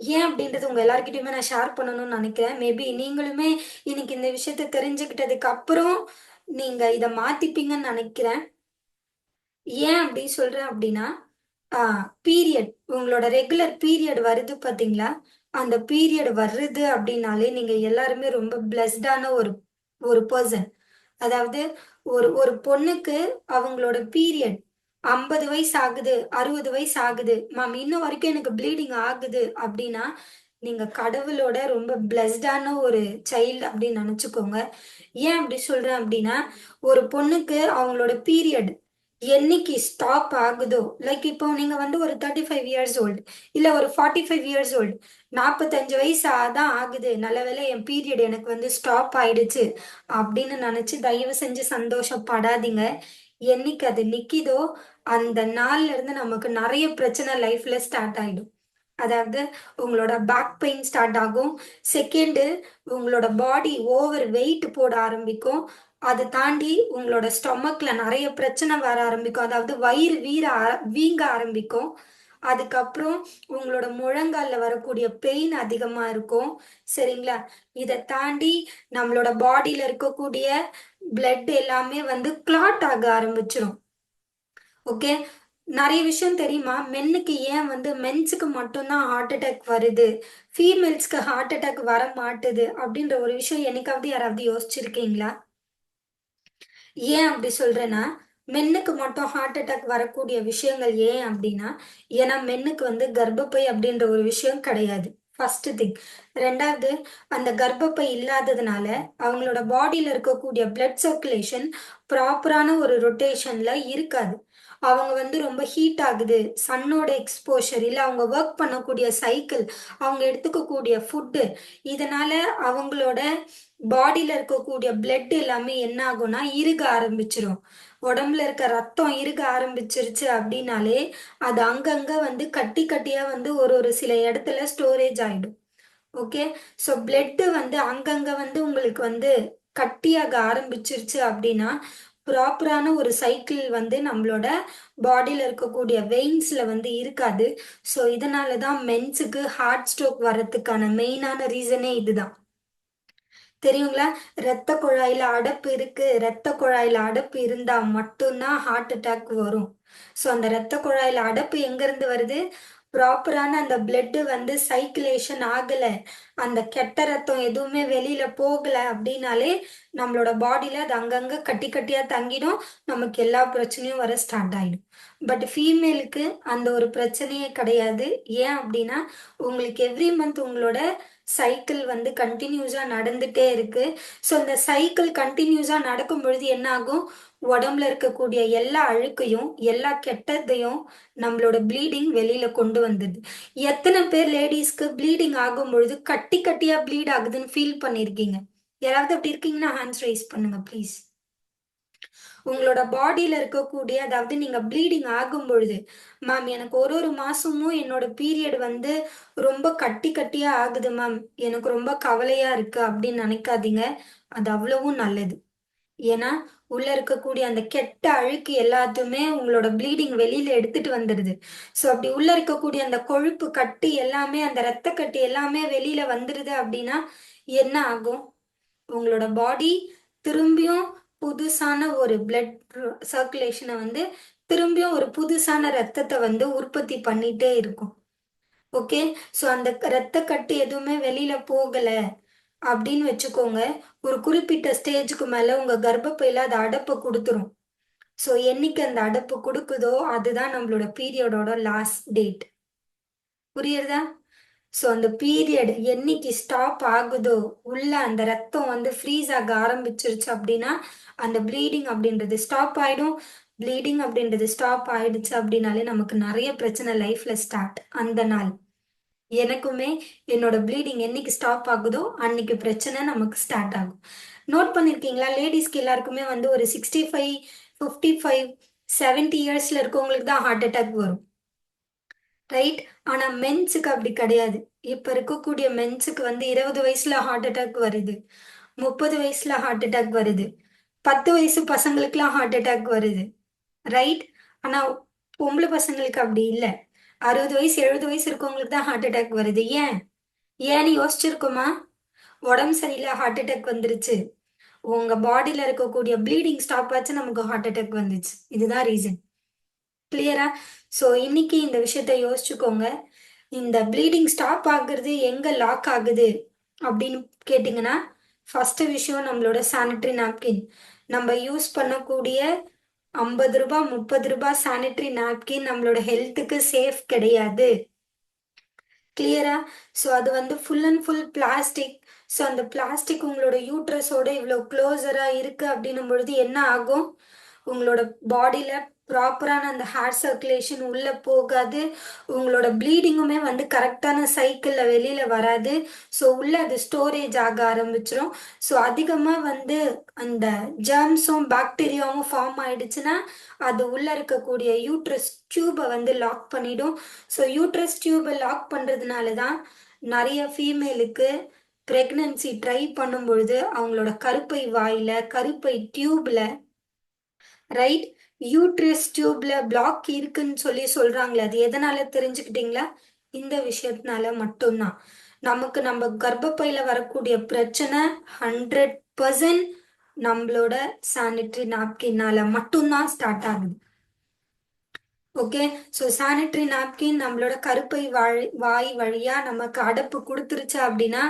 ஏன் அப்படின்றது உங்க எல்லார்கிட்டயுமே நான் ஷேர் பண்ணணும்னு நினைக்கிறேன். மேபி நீங்களுமே இன்னைக்கு இந்த விஷயத்த தெரிஞ்சுக்கிட்டதுக்கு அப்புறம் நீங்க இத மாத்திப்பீங்கன்னு நினைக்கிறேன். ஏன் அப்படி சொல்றேன் அப்படின்னா, ஆ பீரியட் உங்களோட ரெகுலர் பீரியட் வருது பாத்தீங்களா? அந்த பீரியட் வருது அப்படின்னாலே நீங்க எல்லாருமே ரொம்ப பிளெஸ்டான ஒரு ஒரு பெர்சன். அதாவது ஒரு ஒரு பொண்ணுக்கு அவங்களோட பீரியட் 50 வயசு ஆகுது, 60 வயசு ஆகுது. மேம் இன்ன வரைக்கும் எனக்கு ப்ளீடிங் ஆகுது அப்படின்னா, நீங்க கடவுளோட ரொம்ப பிளெஸ்டான ஒரு சைல்டு அப்படின்னு நெனச்சுக்கோங்க. ஏன் அப்படி சொல்றேன் அப்படின்னா, ஒரு பொண்ணுக்கு அவங்களோட பீரியட் என்னைக்கு ஸ்டாப் ஆகுதோ, லைக் இப்போ நீங்க வந்து ஒரு 35 இயர்ஸ் ஓல்டு, இல்ல ஒரு 45 இயர்ஸ் ஓல்டு, 45 வயசு தான் ஆகுது. நல்ல வேளை என் பீரியட் எனக்கு வந்து ஸ்டாப் ஆயிடுச்சு அப்படின்னு நினைச்சு தயவு செஞ்சு சந்தோஷப்படாதீங்க. என்னைக்கு அது நிக்கிதோ, அந்த நாள்ல இருந்து நமக்கு நிறைய பிரச்சனை லைஃப்ல ஸ்டார்ட் ஆயிடும். அதாவது உங்களோட பேக் பெயின் ஸ்டார்ட் ஆகும். செகண்டு உங்களோட பாடி ஓவர் வெயிட் போட ஆரம்பிக்கும். அது தாண்டி உங்களோட ஸ்டொமக்ல நிறைய பிரச்சனை வர ஆரம்பிக்கும். அதாவது வயிறு வீங்க ஆரம்பிக்கும். அதுக்கப்புறம் உங்களோட முழங்கால்ல வரக்கூடிய பெயின் அதிகமா இருக்கும். சரிங்களா? இதை தாண்டி நம்மளோட பாடியில இருக்கக்கூடிய பிளட் எல்லாமே வந்து கிளாட் ஆக ஆரம்பிச்சிடும். ஓகே. நிறைய விஷயம் தெரியுமா? மென்னுக்கு ஏன் வந்து மென்ஸுக்கு மட்டும்தான் ஹார்ட் அட்டாக் வருது, ஃபீமேல்ஸ்க்கு ஹார்ட் அட்டாக் வர மாட்டுது அப்படின்ற ஒரு விஷயம் என்னைக்காவது யாராவது யோசிச்சிருக்கீங்களா? ஏன் அப்படி சொல்றேன்னா, மென்னுக்கு மட்டும் ஹார்ட் அட்டாக் வரக்கூடிய விஷயங்கள் ஏன் அப்படின்னா, ஏன்னா மென்னுக்கு வந்து கர்ப்பப்பை அப்படின்ற ஒரு விஷயம் கிடையாது. First thing. ரெண்டாவது, அந்த கர்ப்பப்பை இல்லாததுனால அவங்களோட பாடியில இருக்கக்கூடிய பிளட் சர்க்குலேஷன் ப்ராப்பரான ஒரு ரொட்டேஷன்ல இருக்காது. அவங்க வந்து ரொம்ப ஹீட் ஆகுது, சன்னோட எக்ஸ்போஷர், இல்லை அவங்க ஒர்க் பண்ணக்கூடிய சைக்கிள், அவங்க எடுத்துக்கக்கூடிய ஃபுட்டு, இதனால அவங்களோட பாடியில இருக்கக்கூடிய பிளட் எல்லாமே என்ன ஆகும்னா இறுக ஆரம்பிச்சிரும். உடம்புல இருக்க ரத்தம் இறுக ஆரம்பிச்சிருச்சு அப்படின்னாலே அது அங்கங்க வந்து கட்டி கட்டியா வந்து ஒரு ஒரு சில இடத்துல ஸ்டோரேஜ் ஆயிடும். ஓகே. ஸோ பிளட் வந்து அங்கங்க வந்து உங்களுக்கு வந்து கட்டியாக ஆரம்பிச்சிருச்சு அப்படின்னா ப்ராப்பரான ஒரு சைக்கிள் வந்து நம்மளோட பாடியில இருக்கக்கூடிய வெயின்ஸ்ல வந்து இருக்காது. ஸோ இதனால தான் மென்ஸுக்கு ஹார்ட் ஸ்ட்ரோக் வர்றதுக்கான மெயினான ரீசனே இதுதான். தெரியுங்களா? இரத்த குழாயில அடைப்பு இருக்கு. இரத்த குழாயில அடைப்பு இருந்தா மட்டும்தான் ஹார்ட் அட்டாக் வரும். ஸோ அந்த இரத்த குழாயில அடைப்பு எங்கிருந்து வருது? ப்ராப்பரான அந்த பிளட் வந்து சைக்குலேஷன் ஆகல, அந்த கெட்ட ரத்தம் எதுவுமே வெளியில போகல அப்படின்னாலே நம்மளோட பாடியில அது அங்கங்க கட்டி கட்டியா தங்கிடும். நமக்கு எல்லா பிரச்சனையும் வர ஸ்டார்ட் ஆயிடும். பட் ஃபீமேலுக்கு அந்த ஒரு பிரச்சனையே கிடையாது. ஏன் அப்படின்னா, உங்களுக்கு எவ்ரி மந்த் உங்களோட சைக்கிள் வந்து கண்டினியூஸா நடந்துட்டே இருக்கு. ஸோ இந்த சைக்கிள் கண்டினியூஸா நடக்கும் பொழுது என்ன ஆகும்? உடம்புல இருக்கக்கூடிய எல்லா அழுக்கையும், எல்லா கெட்டதையும் நம்மளோட ப்ளீடிங் வெளியில கொண்டு வந்தது. எத்தனை பேர் லேடிஸ்க்கு ப்ளீடிங் ஆகும் பொழுது கட்டி கட்டியா ப்ளீட் ஆகுதுன்னு ஃபீல் பண்ணிருக்கீங்க? யாராவது அப்படி இருக்கீங்கன்னா ஹேண்ட்ஸ் ரைஸ் பண்ணுங்க ப்ளீஸ். உங்களோட பாடியில இருக்கக்கூடிய, அதாவது நீங்க ப்ளீடிங் ஆகும் பொழுது, மேம் எனக்கு ஒரு ஒரு மாசமும் என்னோட பீரியட் வந்து ரொம்ப கட்டி கட்டியா ஆகுது மேம், எனக்கு ரொம்ப கவலையா இருக்கு அப்படின்னு நினைக்காதீங்க. அது அவ்வளவும் நல்லது. ஏன்னா உள்ள இருக்கக்கூடிய அந்த கெட்ட அழுக்கு எல்லாத்தையுமே உங்களோட ப்ளீடிங் வெளியில எடுத்துட்டு வந்துடுது. ஸோ அப்படி உள்ள இருக்கக்கூடிய அந்த கொழுப்பு கட்டி எல்லாமே, அந்த ரத்த கட்டி எல்லாமே வெளியில வந்துடுது அப்படின்னா என்ன ஆகும்? உங்களோட பாடி திரும்பியும் புதுசான ஒரு பிளட் சர்க்குலேஷனை வந்து திரும்பியும் ஒரு புதுசான ரத்தத்தை வந்து உற்பத்தி பண்ணிட்டே இருக்கும். ஓகே. ஸோ அந்த ரத்த கட்டு எதுவுமே வெளியில போகல அப்படின்னு வச்சுக்கோங்க. ஒரு குறிப்பிட்ட ஸ்டேஜுக்கு மேல உங்க கர்ப்பப்பையில அது அடைப்பு கொடுத்துரும். ஸோ என்னைக்கு அந்த அடைப்பு கொடுக்குதோ அதுதான் நம்மளோட பீரியடோட லாஸ்ட் டேட். புரியுறதா? ஸோ அந்த பீரியட் என்னைக்கு ஸ்டாப் ஆகுதோ, உள்ள அந்த ரத்தம் வந்து ஃப்ரீஸ் ஆக ஆரம்பிச்சிருச்சு அப்படின்னா அந்த ப்ளீடிங் அப்படின்றது ஸ்டாப் ஆயிடும். ப்ளீடிங் அப்படின்றது ஸ்டாப் ஆயிடுச்சு அப்படின்னாலே நமக்கு நிறைய பிரச்சனை லைஃப்ல ஸ்டார்ட் அந்த நாள். எனக்குமே என்னோட ப்ளீடிங் என்னைக்கு ஸ்டாப் ஆகுதோ அன்னைக்கு பிரச்சனை நமக்கு ஸ்டார்ட் ஆகும். நோட் பண்ணிருக்கீங்களா? லேடிஸ்க்கு எல்லாருக்குமே வந்து ஒரு 65, 55, 70 இயர்ஸ்ல இருக்கவங்களுக்கு தான் ஹார்ட் அட்டாக் வரும். ரைட்? ஆனா மென்ஸுக்கு அப்படி கிடையாது. இப்ப இருக்கக்கூடிய மென்ஸுக்கு வந்து 20 வயசுல ஹார்ட் அட்டாக் வருது, 30 வயசுல ஹார்ட் அட்டாக் வருது, 10 வயசு பசங்களுக்குலாம் ஹார்ட் அட்டாக் வருது. ரைட்? ஆனா பொம்பளை பசங்களுக்கு அப்படி இல்ல. 60 வயசு 70 வயசு இருக்கவங்களுக்கு தான் ஹார்ட் அட்டாக் வருது. ஏன்? ஏன்னு யோசிச்சிருக்கோமா? உடம்பு சரியில்லை ஹார்ட் அட்டாக் வந்துருச்சு. உங்க பாடியில இருக்கக்கூடிய ப்ளீடிங் ஸ்டாப் ஆச்சு, நமக்கு ஹார்ட் அட்டாக் வந்துச்சு. இதுதான் ரீசன். கிளியரா? ஸோ இன்னைக்கு இந்த விஷயத்த யோசிச்சுக்கோங்க. இந்த ப்ளீடிங் ஸ்டாப் ஆகுறது எங்க லாக் ஆகுது அப்படின்னு கேட்டிங்கன்னா, ஃபர்ஸ்ட் விஷயம் நம்மளோட சானிட்டரி நாப்கின். நம்ம யூஸ் பண்ணக்கூடிய ரூ. 50, ரூ. 30 சானிட்டரி நாப்கின் நம்மளோட ஹெல்த்துக்கு சேஃப் கிடையாது. கிளியரா? ஸோ அது வந்து full and full plastic. So அந்த பிளாஸ்டிக் உங்களோட யூட்ரஸோட இவ்வளோ க்ளோஸரா இருக்கு அப்படின்னும் பொழுது என்ன ஆகும்? உங்களோட பாடியில ப்ராப்பரான அந்த ஹேர் சர்க்குலேஷன் உள்ள போகாது. உங்களோட ப்ளீடிங்குமே வந்து கரெக்டான சைக்கிள்ல வெளியில வராது. ஸோ உள்ள அது ஸ்டோரேஜ் ஆக ஆரம்பிச்சிரும். ஸோ அதிகமா வந்து அந்த ஜெர்ம்ஸும் பாக்டீரியாவும் ஃபார்ம் ஆயிடுச்சுன்னா அது உள்ள இருக்கக்கூடிய யூட்ரஸ் டியூபை வந்து லாக் பண்ணிடும். ஸோ யூட்ரஸ் டியூபை லாக் பண்றதுனால தான் நிறைய ஃபீமேலுக்கு பிரெக்னன்சி ட்ரை பண்ணும் பொழுது அவங்களோட கருப்பை வாயில, கருப்பை டியூப்ல, ரைட், யூட்ரஸ் டியூப்ல பிளாக் இருக்குன்னு சொல்லி சொல்றாங்களே, அது எதனால தெரிஞ்சுக்கிட்டீங்களா? இந்த விஷயத்தினால மட்டும்தான். நமக்கு நம்ம கர்ப்பப்பையில வரக்கூடிய பிரச்சனை 100% நம்மளோட சானிட்டரி நாப்கின்னால மட்டும்தான் ஸ்டார்ட் ஆகுது. ஓகே. ஸோ சானிட்டரி நாப்கின் நம்மளோட கருப்பை வாய் வழியா நமக்கு அடப்பு கொடுத்துருச்சு அப்படின்னா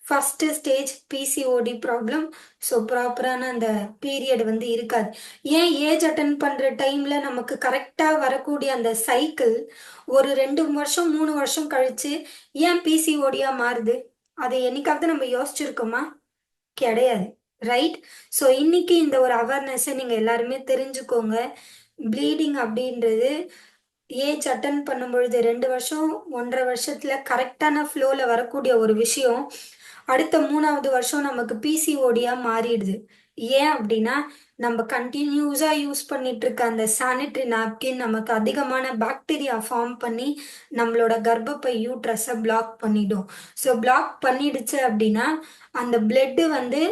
first stage PCOD problem. So ப்ராப்பரான அந்த பீரியட் வந்து இருக்காது. ஏன் ஏஜ் அட்டன் பண்ற டைம்ல நமக்கு கரெக்டா வரக்கூடிய அந்த சைக்கிள் ஒரு 2 வருஷம் 3 வருஷம் கழிச்சு ஏன் பிசிஓடியா மாறுது? அதை என்னைக்காவது நம்ம யோசிச்சிருக்கோமா? கிடையாது. ரைட்? ஸோ இன்னைக்கு இந்த ஒரு அவேர்னஸை நீங்க எல்லாருமே தெரிஞ்சுக்கோங்க. ப்ளீடிங் அப்படின்றது ஏஜ் அட்டன் பண்ணும்பொழுது 2 வருஷம் 1.5 வருஷத்துல கரெக்டான ஃப்ளோல வரக்கூடிய ஒரு விஷயம் அடுத்த 3வது வருஷம் நமக்கு பிசிஓடியா மாறிடுது. ஏன் அப்படின்னா நம்ம கண்டினியூஸா யூஸ் பண்ணிட்டு இருக்க அந்த சானிட்டரி நாப்கின் நமக்கு அதிகமான பாக்டீரியா ஃபார்ம் பண்ணி நம்மளோட கர்ப்பப்பை யூட்ரஸை பிளாக் பண்ணிடும். ஸோ பிளாக் பண்ணிடுச்சு அப்படின்னா அந்த பிளட் வந்து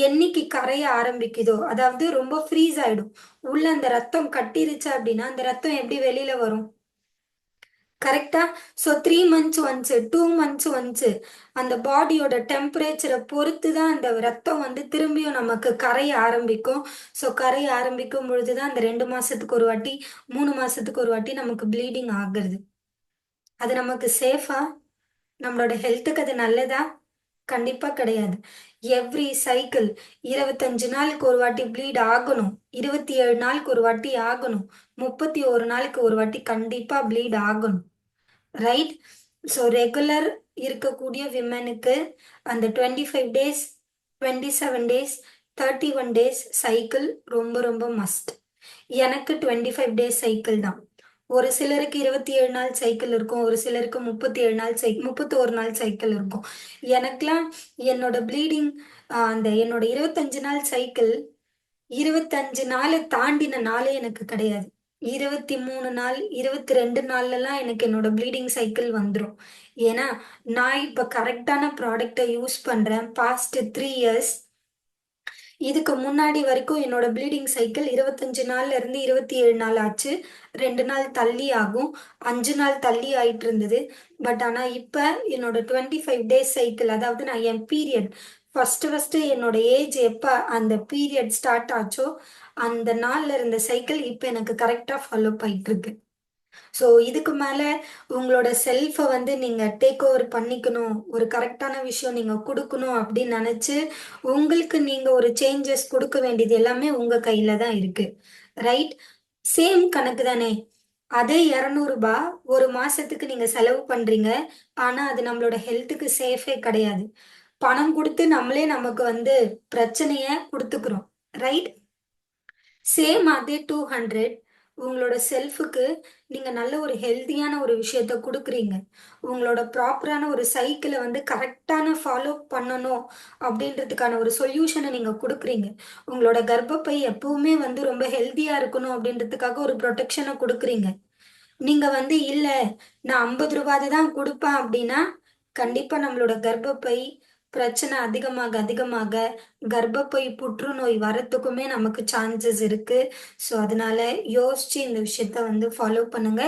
என்னைக்கு கரைய ஆரம்பிக்குதோ, அதாவது ரொம்ப ஃப்ரீஸ் ஆயிடும். உள்ள அந்த ரத்தம் கட்டிருச்சு அப்படின்னா அந்த ரத்தம் எப்படி வெளியில வரும்? கரெக்டா? So 3 months once, 2 months once அந்த பாடியோட டெம்பரேச்சரை பொறுத்து தான் அந்த ரத்தம் வந்து திரும்பியும் நமக்கு கரைய ஆரம்பிக்கும். ஸோ கரைய ஆரம்பிக்கும் பொழுது தான் அந்த 2 மாசத்துக்கு ஒரு வாட்டி, 3 மாசத்துக்கு ஒரு வாட்டி நமக்கு ப்ளீடிங் ஆகுறது. அது நமக்கு சேஃபா? நம்மளோட ஹெல்த்துக்கு அது நல்லதா? கண்டிப்பா கிடையாது. எவ்ரி சைக்கிள் 25 நாளுக்கு ஒரு வாட்டி ப்ளீட் ஆகணும். 27 நாளுக்கு ஒரு வாட்டி ஆகணும். 31 நாளுக்கு ஒரு வாட்டி கண்டிப்பா ப்ளீட் ஆகணும். ரைட்? ஸோ ரெகுலர் இருக்கக்கூடிய விமனுக்கு அந்த 25 டேஸ், 27 டேஸ், 31 டேஸ் சைக்கிள் ரொம்ப ரொம்ப மஸ்ட். எனக்கு 25 டேஸ் சைக்கிள் தான். ஒரு சிலருக்கு 27 நாள் சைக்கிள் இருக்கும், ஒரு சிலருக்கு 37 நாள் 31 நாள் சைக்கிள் இருக்கும். எனக்கெல்லாம் என்னோட ப்ளீடிங் அந்த என்னோட 25 நாள் சைக்கிள் 25 நாளை தாண்டின நாளே எனக்கு கிடையாது. 23 நாள், 22 நாள்லலாம் எனக்கு என்னோட ப்ளீடிங் சைக்கிள் வந்துரும். ஏன்னா நான் இப்ப கரெக்டான ப்ராடக்ட்டை யூஸ் பண்றேன். Past 3 years. இதுக்கு முன்னாடி வரைக்கும் என்னோட ப்ளீடிங் சைக்கிள் 25 நாள்ல இருந்து 27 நாள் ஆச்சு. 2 நாள் தள்ளி ஆகும். 5 நாள் தள்ளி ஆயிட்டு இருந்தது. பட் ஆனா இப்ப என்னோட 25 டேஸ் சைக்கிள், அதாவது நான் என் பீரியட் ஃபர்ஸ்ட் என்னோட ஏஜ் எப்ப அந்த பீரியட் ஸ்டார்ட் ஆச்சோ அந்த நாள்ல இருந்த சைக்கிள் இப்ப எனக்கு கரெக்டா ஃபாலோ ஆயிட்டு இருக்கு. ஸோ இதுக்கு மேல உங்களோட செல்ஃபை வந்து நீங்க டேக் ஓவர் பண்ணிக்கணும், ஒரு கரெக்டான விஷயம் நீங்க கொடுக்கணும் அப்படின்னு நினைச்சு உங்களுக்கு நீங்க ஒரு சேஞ்சஸ் கொடுக்க வேண்டியது எல்லாமே உங்க கையில தான் இருக்கு. ரைட்? சேம் கணக்கு தானே. அதே 200 ரூபாய் ஒரு மாசத்துக்கு நீங்க செலவு பண்றீங்க. ஆனா அது நம்மளோட ஹெல்த்துக்கு சேஃபே கிடையாது. பணம் கொடுத்து நம்மளே நமக்கு வந்து பிரச்சனைய கொடுத்துக்கிறோம். ரைட்? சேம் அதே 200 உங்களோட செல்ஃபுக்கு நீங்க நல்ல ஒரு ஹெல்தியான ஒரு விஷயத்த குடுக்குறீங்க. உங்களோட ப்ராப்பரான ஒரு சைக்கிள வந்து கரெக்ட்டான ஃபாலோ பண்ணணும் அப்படின்றதுக்கான ஒரு சொல்யூஷன நீங்க குடுக்குறீங்க. உங்களோட கர்ப்பப்பை எப்பவுமே வந்து ரொம்ப ஹெல்தியா இருக்கணும் அப்படின்றதுக்காக ஒரு புரொடெக்ஷன குடுக்குறீங்க. நீங்க வந்து இல்ல நான் ரூ. 50 தான் குடுப்பேன் அப்படின்னா, கண்டிப்பா நம்மளோட கர்ப்பப்பை பிரச்சனை அதிகமாக அதிகமாக கர்ப்பப்பை புற்றுநோய் வரத்துக்குமே நமக்கு சான்சஸ் இருக்கு. ஸோ அதனால யோசிச்சு இந்த விஷயத்த வந்து ஃபாலோ பண்ணுங்க.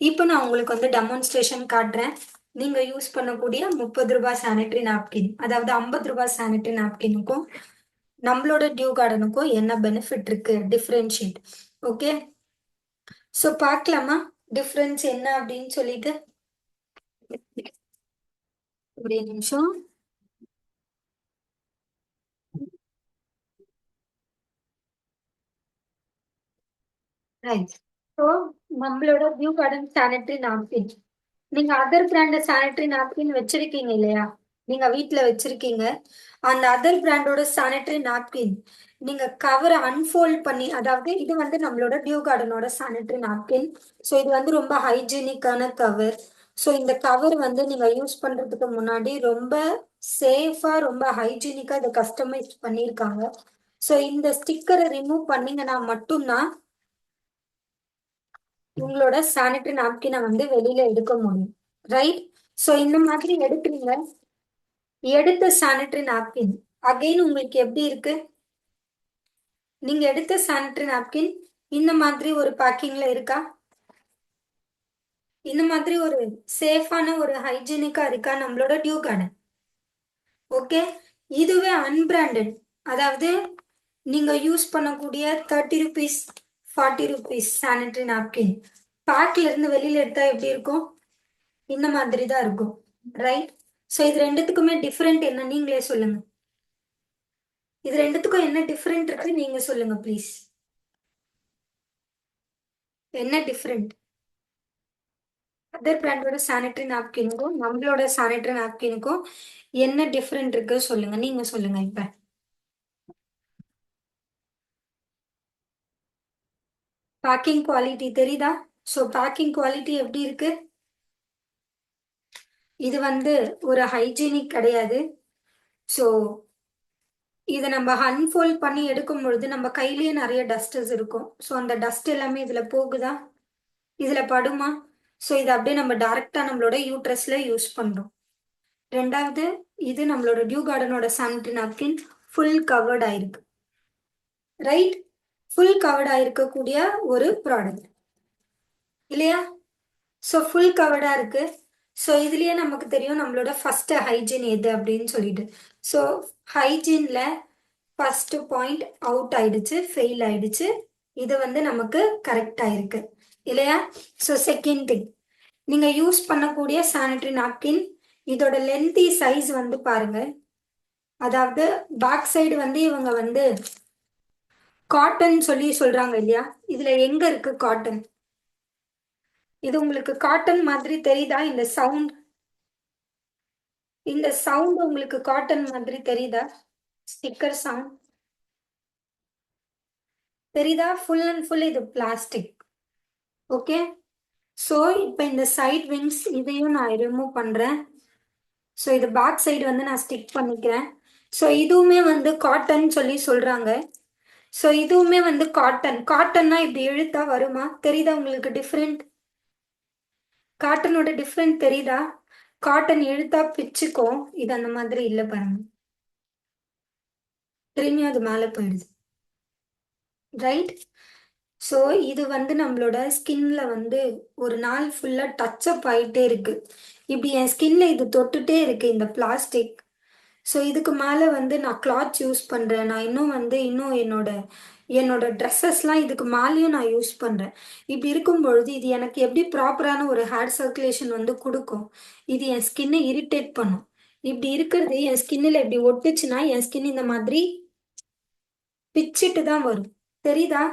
இப்ப நான் உங்களுக்கு வந்து டெமான்ஸ்ட்ரேஷன் காட்டுறேன். நீங்க யூஸ் பண்ணக்கூடிய ரூ. 30 சானிட்டரி நாப்கின். அதாவது ரூ. 50 சானிட்டரி நாப்கினுக்கும், நம்மளோட டியூ கார்டனுக்கும் என்ன பெனிஃபிட் இருக்கு? டிஃபரன்ஷியேட். ஓகே. ஸோ பார்க்கலாமா? டிஃபரன்ஸ் என்ன அப்படின்னு சொல்லிட்டு? ஒரே நிமிஷம். ரைட். ஸோ நம்மளோட வியூ கார்டன் சானிட்டரி நாப்கின். நீங்க அதர் பிராண்ட் சானிட்டரி நாப்கின் வச்சிருக்கீங்க இல்லையா? நீங்க வீட்ல வச்சிருக்கீங்க. அந்த அதர் பிராண்டோட சானிட்டரி நாப்கின் நீங்க கவரை அன்ஃபோல்ட் பண்ணி, அதாவது இது வந்து நம்மளோட டியூ கார்டனோட சானிட்டரி நாப்கின். ஸோ இது வந்து ரொம்ப ஹைஜீனிக்கான கவர். ஸோ இந்த கவர் வந்து நீங்க யூஸ் பண்றதுக்கு முன்னாடி ரொம்ப சேஃபா ரொம்ப ஹைஜீனிக்கா இதை கஸ்டமைஸ் பண்ணியிருக்காங்க. ஸோ இந்த ஸ்டிக்கரை ரிமூவ் பண்ணீங்கன்னா மட்டும்தான் உங்களோட சானிட்டரி நாப்கினை வந்து வெளியில எடுக்க முடியும். ரைட். ஸோ இந்த மாதிரி எடுக்கிறீங்க. எடுத்த சானிட்டரி நாப்கின் அகைன் உங்களுக்கு எப்படி இருக்கு? நீங்க எடுத்த சானிட்டரி நாப்கின் இந்த மாதிரி ஒரு பேக்கிங்ல இருக்கா? இந்த மாதிரி ஒரு சேஃபான ஒரு ஹைஜீனிக்கா இருக்கா நம்மளோட டியூ கார்டன்? ஓகே. இதுவே அன்பிராண்டட், அதாவது நீங்க யூஸ் பண்ணக்கூடிய ₹30 ₹40 சானிட்டரி நாப்கின் பேக்ல இருந்து வெளியில எடுத்தா எப்படி இருக்கும்? இந்த மாதிரி தான் இருக்கும். ரைட். ஸோ இது ரெண்டுத்துக்குமே டிஃபரெண்ட் என்ன நீங்களே சொல்லுங்க. இது ரெண்டுத்துக்கும் என்ன டிஃபரெண்ட் இருக்கு நீங்க சொல்லுங்க ப்ளீஸ். என்ன டிஃபரெண்ட்? அதர் பிராண்டோட சானிட்டரி நாப்கினுக்கும் நம்மளோட சானிட்டரி நாப்கினுக்கும் என்ன டிஃபரெண்ட் இருக்கு சொல்லுங்க. நீங்க சொல்லுங்க இப்ப. பேக்கிங் குவாலிட்டி தெரியுதா? ஸோ பேக்கிங் குவாலிட்டி எப்படி இருக்கு? இது வந்து ஒரு ஹைஜீனிக் கிடையாது. ஸோ இதை நம்ம அன்ஃபோல்ட் பண்ணி எடுக்கும் பொழுது நம்ம கையிலேயே நிறைய டஸ்டஸ் இருக்கும். ஸோ அந்த டஸ்ட் எல்லாமே இதுல போகுதா? இதுல படுமா? ஸோ இது அப்படியே நம்ம டைரக்டா நம்மளோட யூட்ரஸ்ல யூஸ் பண்றோம். ரெண்டாவது, இது நம்மளோட டியூ கார்டனோட சானிட்டரி நாப்கின் ஃபுல் கவர்ட் ஆயிருக்கு. ரைட். ஃபுல் கவர்ட் ஆயிருக்கக்கூடிய ஒரு ப்ராடக்ட் இல்லையா? ஸோ ஃபுல் கவர்டா இருக்கு. ஸோ இதுலயே நமக்கு தெரியும் நம்மளோட ஃபர்ஸ்ட் ஹைஜீன் எது அப்படின்னு சொல்லிட்டு. ஸோ ஹைஜீன்ல ஃபர்ஸ்ட் பாயிண்ட் அவுட் ஆயிடுச்சு, ஃபெயில் ஆயிடுச்சு. இது வந்து நமக்கு கரெக்ட் ஆயிருக்கு இல்லையா? ஸோ செகண்ட் திங், நீங்க யூஸ் பண்ணக்கூடிய சானிட்டரி நாப்கின் இதோட லென்த்தி சைஸ் வந்து பாருங்க. அதாவது பேக் சைடு வந்து இவங்க வந்து காட்டன் சொல்லி சொல்றாங்க இல்லையா? இதுல எங்க இருக்கு காட்டன்? இது உங்களுக்கு காட்டன் மாதிரி தெரியுதா? இந்த சவுண்ட் உங்களுக்கு காட்டன் மாதிரி தெரியுதா? ஸ்டிக்கர் சவுண்ட் தெரியுதா? ஃபுல் அண்ட் ஃபுல் இது பிளாஸ்டிக். ஓகே. ஸோ இப்போ இந்த சைட் விங்ஸ் இதையும் நான் ரிமூவ் பண்றேன். ஸோ இது பேக் சைடு வந்து நான் ஸ்டிக் பண்ணிக்கிறேன். ஸோ இதுவுமே வந்து காட்டன் சொல்லி சொல்றாங்க. ஸோ இதுவுமே வந்து காட்டன். காட்டன்னா இப்படி இழுத்தா வருமா? தெரியுதா உங்களுக்கு டிஃப்ரெண்ட்? காட்டனோட டிஃப்ரெண்ட் தெரியுதா? காட்டன் இழுத்தா பிச்சுக்கும், இது அந்த மாதிரி இல்லை பாருங்க. திரும்பியும் அது மேலே போயிடுது. ரைட். ஸோ இது வந்து நம்மளோட ஸ்கின்ல வந்து ஒரு நாள் ஃபுல்லா டச் அப் ஆயிட்டே இருக்கு. இப்படி என் ஸ்கின்ல இது தொட்டுட்டே இருக்கு இந்த பிளாஸ்டிக். ஸோ இதுக்கு மேலே வந்து நான் கிளாத்ஸ் யூஸ் பண்றேன். நான் இன்னும் என்னோட என்னோட ட்ரெஸ்ஸஸ்லாம் இதுக்கு மேலேயும் நான் யூஸ் பண்றேன். இப்படி இருக்கும் பொழுது இது எனக்கு எப்படி ப்ராப்பரான ஒரு ஹேர் சர்க்குலேஷன் வந்து கொடுக்கும்? இது என் ஸ்கின்னை இரிட்டேட் பண்ணும். இப்படி இருக்கிறது என் ஸ்கின்னில் இப்படி ஒட்டுச்சுன்னா என் ஸ்கின் இந்த மாதிரி பிச்சிட்டு தான் வரும். தெரியுதா?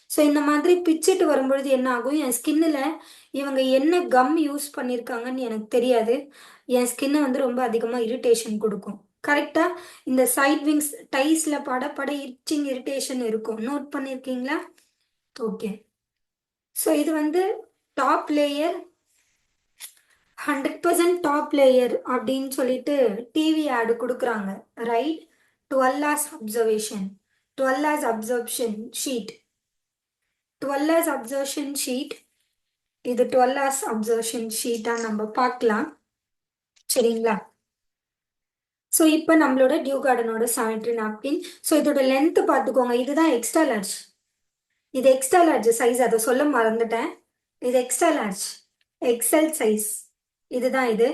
ஸோ இந்த மாதிரி பிச்சிட்டு வரும்பொழுது என்ன ஆகும்? என் ஸ்கின்னில் இவங்க என்ன கம் யூஸ் பண்ணியிருக்காங்கன்னு எனக்கு தெரியாது. என் ஸ்கின்னை வந்து ரொம்ப அதிகமாக இரிட்டேஷன் கொடுக்கும். கரெக்டா? இந்த சைட் விங்ஸ் டைஸ்ல பட பட இச்சிங் இரிட்டேஷன் இருக்கும். நோட் பண்ணியிருக்கீங்களா? ஓகே. ஸோ இது வந்து டாப் லேயர், 100% டாப் லேயர் அப்படின்னு சொல்லிட்டு டிவி ஆடு கொடுக்குறாங்க, right? 12 hours observation, 12 hours absorption sheet, 12 hours observation sheet. இது 12 hours அப்சர்வேஷன் ஷீட்டா நம்ம பார்க்கலாம், சரிங்களா? ஸோ இப்போ நம்மளோட டியூ கார்டனோட சானிட்டரி நாப்கின். ஸோ இதோட லென்த் பார்த்துக்கோங்க, இதுதான் எக்ஸ்ட்ரா லார்ஜ். இது எக்ஸ்ட்ரா லார்ஜ் சைஸ், அதை சொல்ல மறந்துட்டேன். இது எக்ஸ்ட்ரா லார்ஜ், எக்ஸல் சைஸ். இதுதான் இது.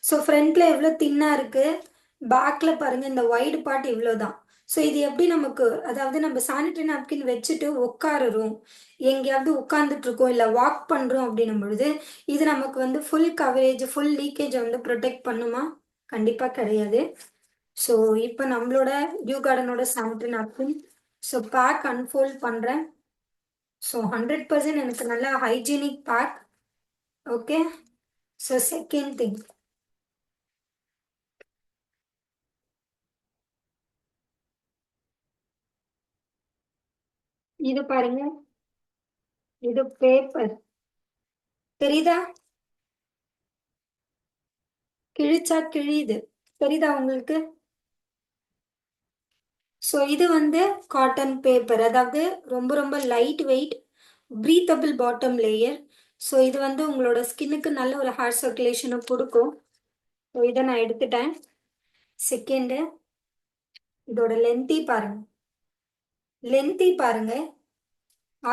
ஸோ ஃப்ரண்ட்ல எவ்வளோ தின்னா இருக்கு, பேக்ல பாருங்க இந்த வைடு பார்ட் இவ்வளோதான். ஸோ இது எப்படி நமக்கு, அதாவது நம்ம சானிட்டரி நாப்கின் வச்சுட்டு உட்காருறோம், எங்கேயாவது உட்காந்துட்டு இருக்கோம் இல்லை வாக் பண்ணுறோம் அப்படின்னும் பொழுது இது நமக்கு வந்து ஃபுல் கவரேஜ், ஃபுல் லீக்கேஜ் வந்து ப்ரொடெக்ட் பண்ணுமா? கண்டிப்பாக கிடையாது. ஸோ இப்போ நம்மளோட டியூ கார்டனோட sanitary napkin, so pack unfold பண்ணுறேன். ஸோ 100% எனக்கு நல்லா hygienic pack. Okay. So second thing, இது பாருங்க, இது பேப்பர், தெரியுதா? கிழிச்சா கிழியுது, தெரியுதா உங்களுக்கு? ஸோ இது வந்து காட்டன் பேப்பர், அதாவது ரொம்ப ரொம்ப light weight, breathable bottom layer. So இது வந்து உங்களோட ஸ்கின்னுக்கு நல்ல ஒரு ஹேர் சர்க்குலேஷனை கொடுக்கும். ஸோ இதை நான் எடுத்துட்டேன். செகண்டு, இதோட லென்த்தி பாருங்க, லென்த்தி பாருங்க.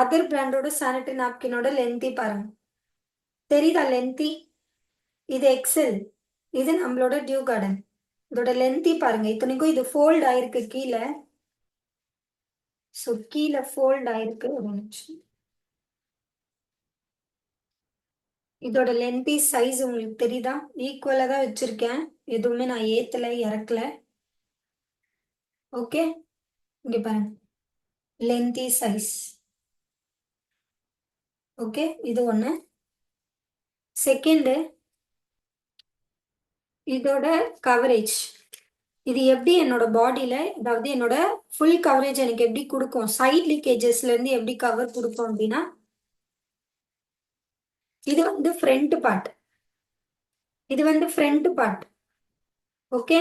அதர் பிராண்டோட சானிட்டரி நாப்கினோட லென்த்தி பாருங்க, தெரியுதா லென்த்தி? இது எக்ஸல், இது நம்மளோட டியூ கார்டன். இதோட லென்த்தி பாருங்க, இத்தனைக்கும் இது ஃபோல்ட் ஆயிருக்கு கீழே. ஸோ கீழே ஃபோல்ட் ஆயிருக்கு, ஒரு நிமிஷம். இதோட லென்த்தி சைஸ் உங்களுக்கு தெரியுதா? ஈக்குவலாக தான் வச்சிருக்கேன், எதுவுமே நான் ஏத்தல இறக்கல. ஓகே, இங்க பாருங்க லென்த்தி சைஸ். ஓகே, இது ஒன்று. செகண்டு, இதோட கவரேஜ், இது எப்படி என்னோட பாடியில, அதாவது என்னோட ஃபுல் கவரேஜ் எனக்கு எப்படி கொடுக்கும், சைட் லீக்கேஜஸ்ல இருந்து எப்படி கவர் கொடுக்கும் அப்படின்னா, இது வந்து ஃப்ரண்ட் பார்ட், இது வந்து ஃப்ரண்ட் பார்ட். ஓகே,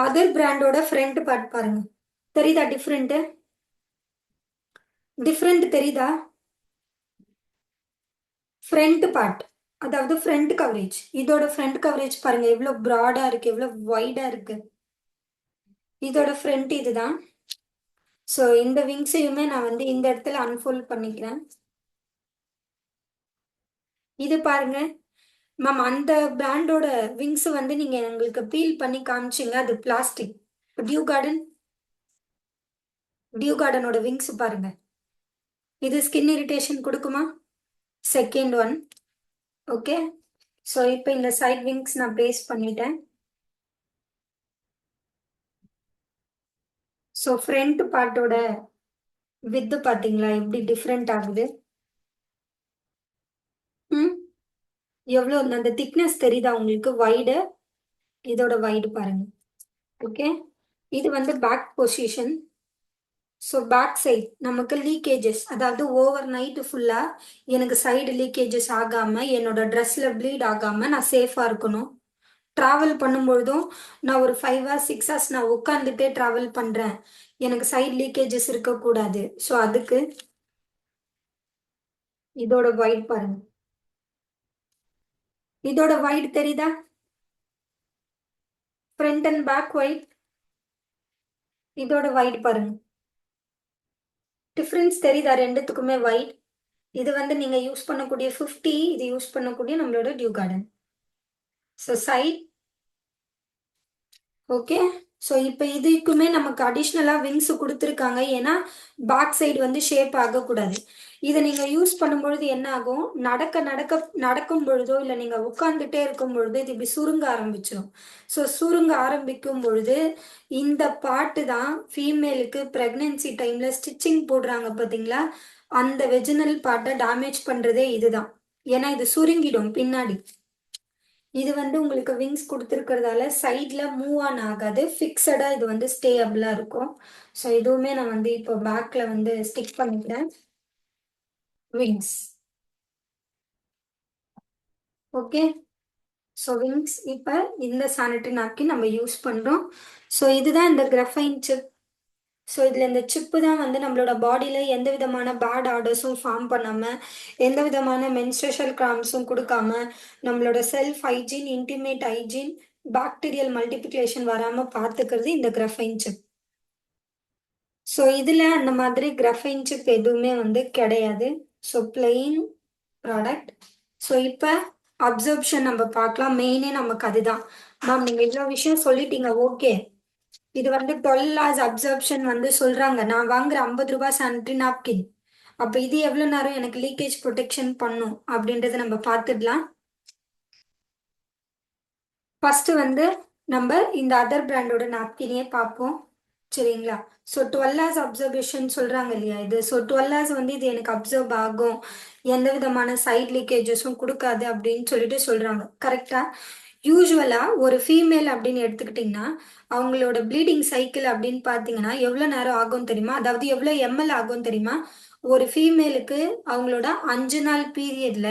அதர் பிராண்டோட ஃப்ரண்ட் பார்ட் பாருங்க, தெரியுதா டிஃப்ரெண்ட்? டிஃப்ரெண்ட் தெரியுதா? ஃப்ரண்ட் பார்ட், அதாவது ஃப்ரண்ட் கவரேஜ். இதோட ஃப்ரண்ட் கவரேஜ் பாருங்க எவ்வளோ ப்ராடா இருக்கு, எவ்வளோ வைடா இருக்கு. இதோட ஃப்ரண்ட் இதுதான். ஸோ இந்த விங்ஸையுமே நான் வந்து இந்த இடத்துல அன்ஃபோல்ட் பண்ணிக்கிறேன். இது பாருங்க மேம், அந்த பிராண்டோட விங்ஸ் வந்து நீங்க எங்களுக்கு பீல் பண்ணி காமிச்சிங்க, அது பிளாஸ்டிக். டியூ கார்டன், டியூ கார்டனோட விங்ஸ் பாருங்க, இது ஸ்கின் இரிட்டேஷன் கொடுக்குமா? Second one. ஓகே, ஸோ இப்போ இந்த சைட் விங்ஸ் நான் பேஸ்ட் பண்ணிட்டேன். ஸோ ஃப்ரண்ட் பார்ட்டோட வித்து பார்த்தீங்களா எப்படி டிஃப்ரெண்ட் ஆகுது? ம், எவ்வளோ அந்த திக்னஸ் தெரியுதா உங்களுக்கு? வைடு, இதோட வைடு பாருங்க. ஓகே, இது வந்து back position. So back side நமக்கு லீக்கேஜஸ், அதாவது ஓவர் நைட்டு ஃபுல்லாக எனக்கு சைடு லீக்கேஜஸ் ஆகாமல், என்னோட ட்ரெஸ்ஸில் ப்ளீட் ஆகாமல் நான் சேஃபாக இருக்கணும். ட்ராவல் பண்ணும்பொழுதும் நான் ஒரு 5 hours 6 hours நான் உட்காந்துட்டே ட்ராவல் பண்ணுறேன், எனக்கு சைடு லீக்கேஜஸ் இருக்கக்கூடாது. ஸோ அதுக்கு இதோட வைட் பாருங்க, இதோட வைட் தெரியுதா? ஃப்ரண்ட் அண்ட் பேக் வைட், இதோட வைட் பாருங்க. டிஃப்ரென்ஸ் தெரியுதா ரெண்டுத்துக்குமே வைட்? இது வந்து நீங்க யூஸ் பண்ணக்கூடிய 50, இது யூஸ் பண்ணக்கூடிய நம்மளோட dew garden. So side. Okay, so இப்போ இதுக்குமே நமக்கு அடிஷ்னலாக விங்ஸ் கொடுத்துருக்காங்க, ஏன்னா பேக் சைடு வந்து ஷேப் ஆகக்கூடாது. இதை நீங்கள் யூஸ் பண்ணும்பொழுது என்ன ஆகும், நடக்க நடக்க நடக்கும் பொழுதோ இல்லை நீங்கள் உட்காந்துட்டே இருக்கும் பொழுது இது இப்படி சுருங்க ஆரம்பிச்சிடும். ஸோ சுருங்க ஆரம்பிக்கும் பொழுது இந்த பாட்டு தான் ஃபீமேலுக்கு ப்ரெக்னென்சி டைமில் ஸ்டிச்சிங் போடுறாங்க பார்த்தீங்களா, அந்த வெஜினல் பார்ட்டை டேமேஜ் பண்ணுறதே இதுதான். ஏன்னா இது சுருங்கிடும் பின்னாடி. இது வந்து உங்களுக்கு விங்ஸ் கொடுத்துருக்கிறதால சைடில் மூவ் ஆன் ஆகாது, ஃபிக்ஸடாக இது வந்து ஸ்டேபிளாக இருக்கும். ஸோ இதுவுமே நான் வந்து இப்போ பேக்கில் வந்து ஸ்டிக் பண்ணிக்கிறேன். விங்ஸ். ஓகே. ஸோ விங்ஸ் இப்போ இந்த சானிட்டரி நாப்கின் நம்ம யூஸ் பண்ணுறோம். ஸோ இதுதான் இந்த கிரஃபைன் சிப். ஸோ இதில் இந்த சிப்பு தான் வந்து நம்மளோட பாடியில் எந்த விதமான பேட் ஆர்டர்ஸும் ஃபார்ம் பண்ணாமல், எந்த விதமான மென்ஸ்ட்ரேஷன் கிராம்ஸும் கொடுக்காம, நம்மளோட self hygiene, intimate hygiene, bacterial multiplication வராமல் பார்த்துக்கிறது இந்த கிரஃபைன் சிப். ஸோ இதில் அந்த மாதிரி கிரஃபைன் சிப் எதுவுமே வந்து கிடையாது. So plain product. ஸோ இப்போ அப்சர்ப்ஷன் நம்ம பார்க்கலாம். மெயினே நமக்கு அதுதான். மேம் நீங்கள் இவ்வளோ விஷயம் சொல்லிட்டீங்க, ஓகே. இது வந்து 12 hours அப்சர்ப்ஷன் வந்து சொல்றாங்க. நான் வாங்குற 50 ரூபாய் சானிட்டரி நாப்கின். அப்ப இது எவ்வளவு நேரம் எனக்கு லீக்கேஜ் ப்ரொடெக்ஷன் பண்ணும் அப்படின்றத நம்ம பார்த்துடலாம். ஃபர்ஸ்ட் வந்து நம்ம இந்த அதர் பிராண்டோட நாப்கினே பார்ப்போம். சரிங்களா? ஸோ 12 hours அப்சர்வேஷன் சொல்றாங்க இல்லையா இது. ஸோ 12 hours வந்து இது எனக்கு அப்சர்வ் ஆகும், எந்த விதமான சைட் லீக்கேஜஸும் கொடுக்காது அப்படின்னு சொல்லிட்டு சொல்றாங்க. கரெக்டா? யூஸ்வலா ஒரு ஃபீமேல் அப்படின்னு எடுத்துக்கிட்டிங்கன்னா அவங்களோட ப்ளீடிங் சைக்கிள் அப்படின்னு பார்த்தீங்கன்னா எவ்வளோ நேரம் ஆகும் தெரியுமா? அதாவது எவ்வளோ எம்எல் ஆகும் தெரியுமா? ஒரு ஃபீமேலுக்கு அவங்களோட 5 நாள் பீரியட்ல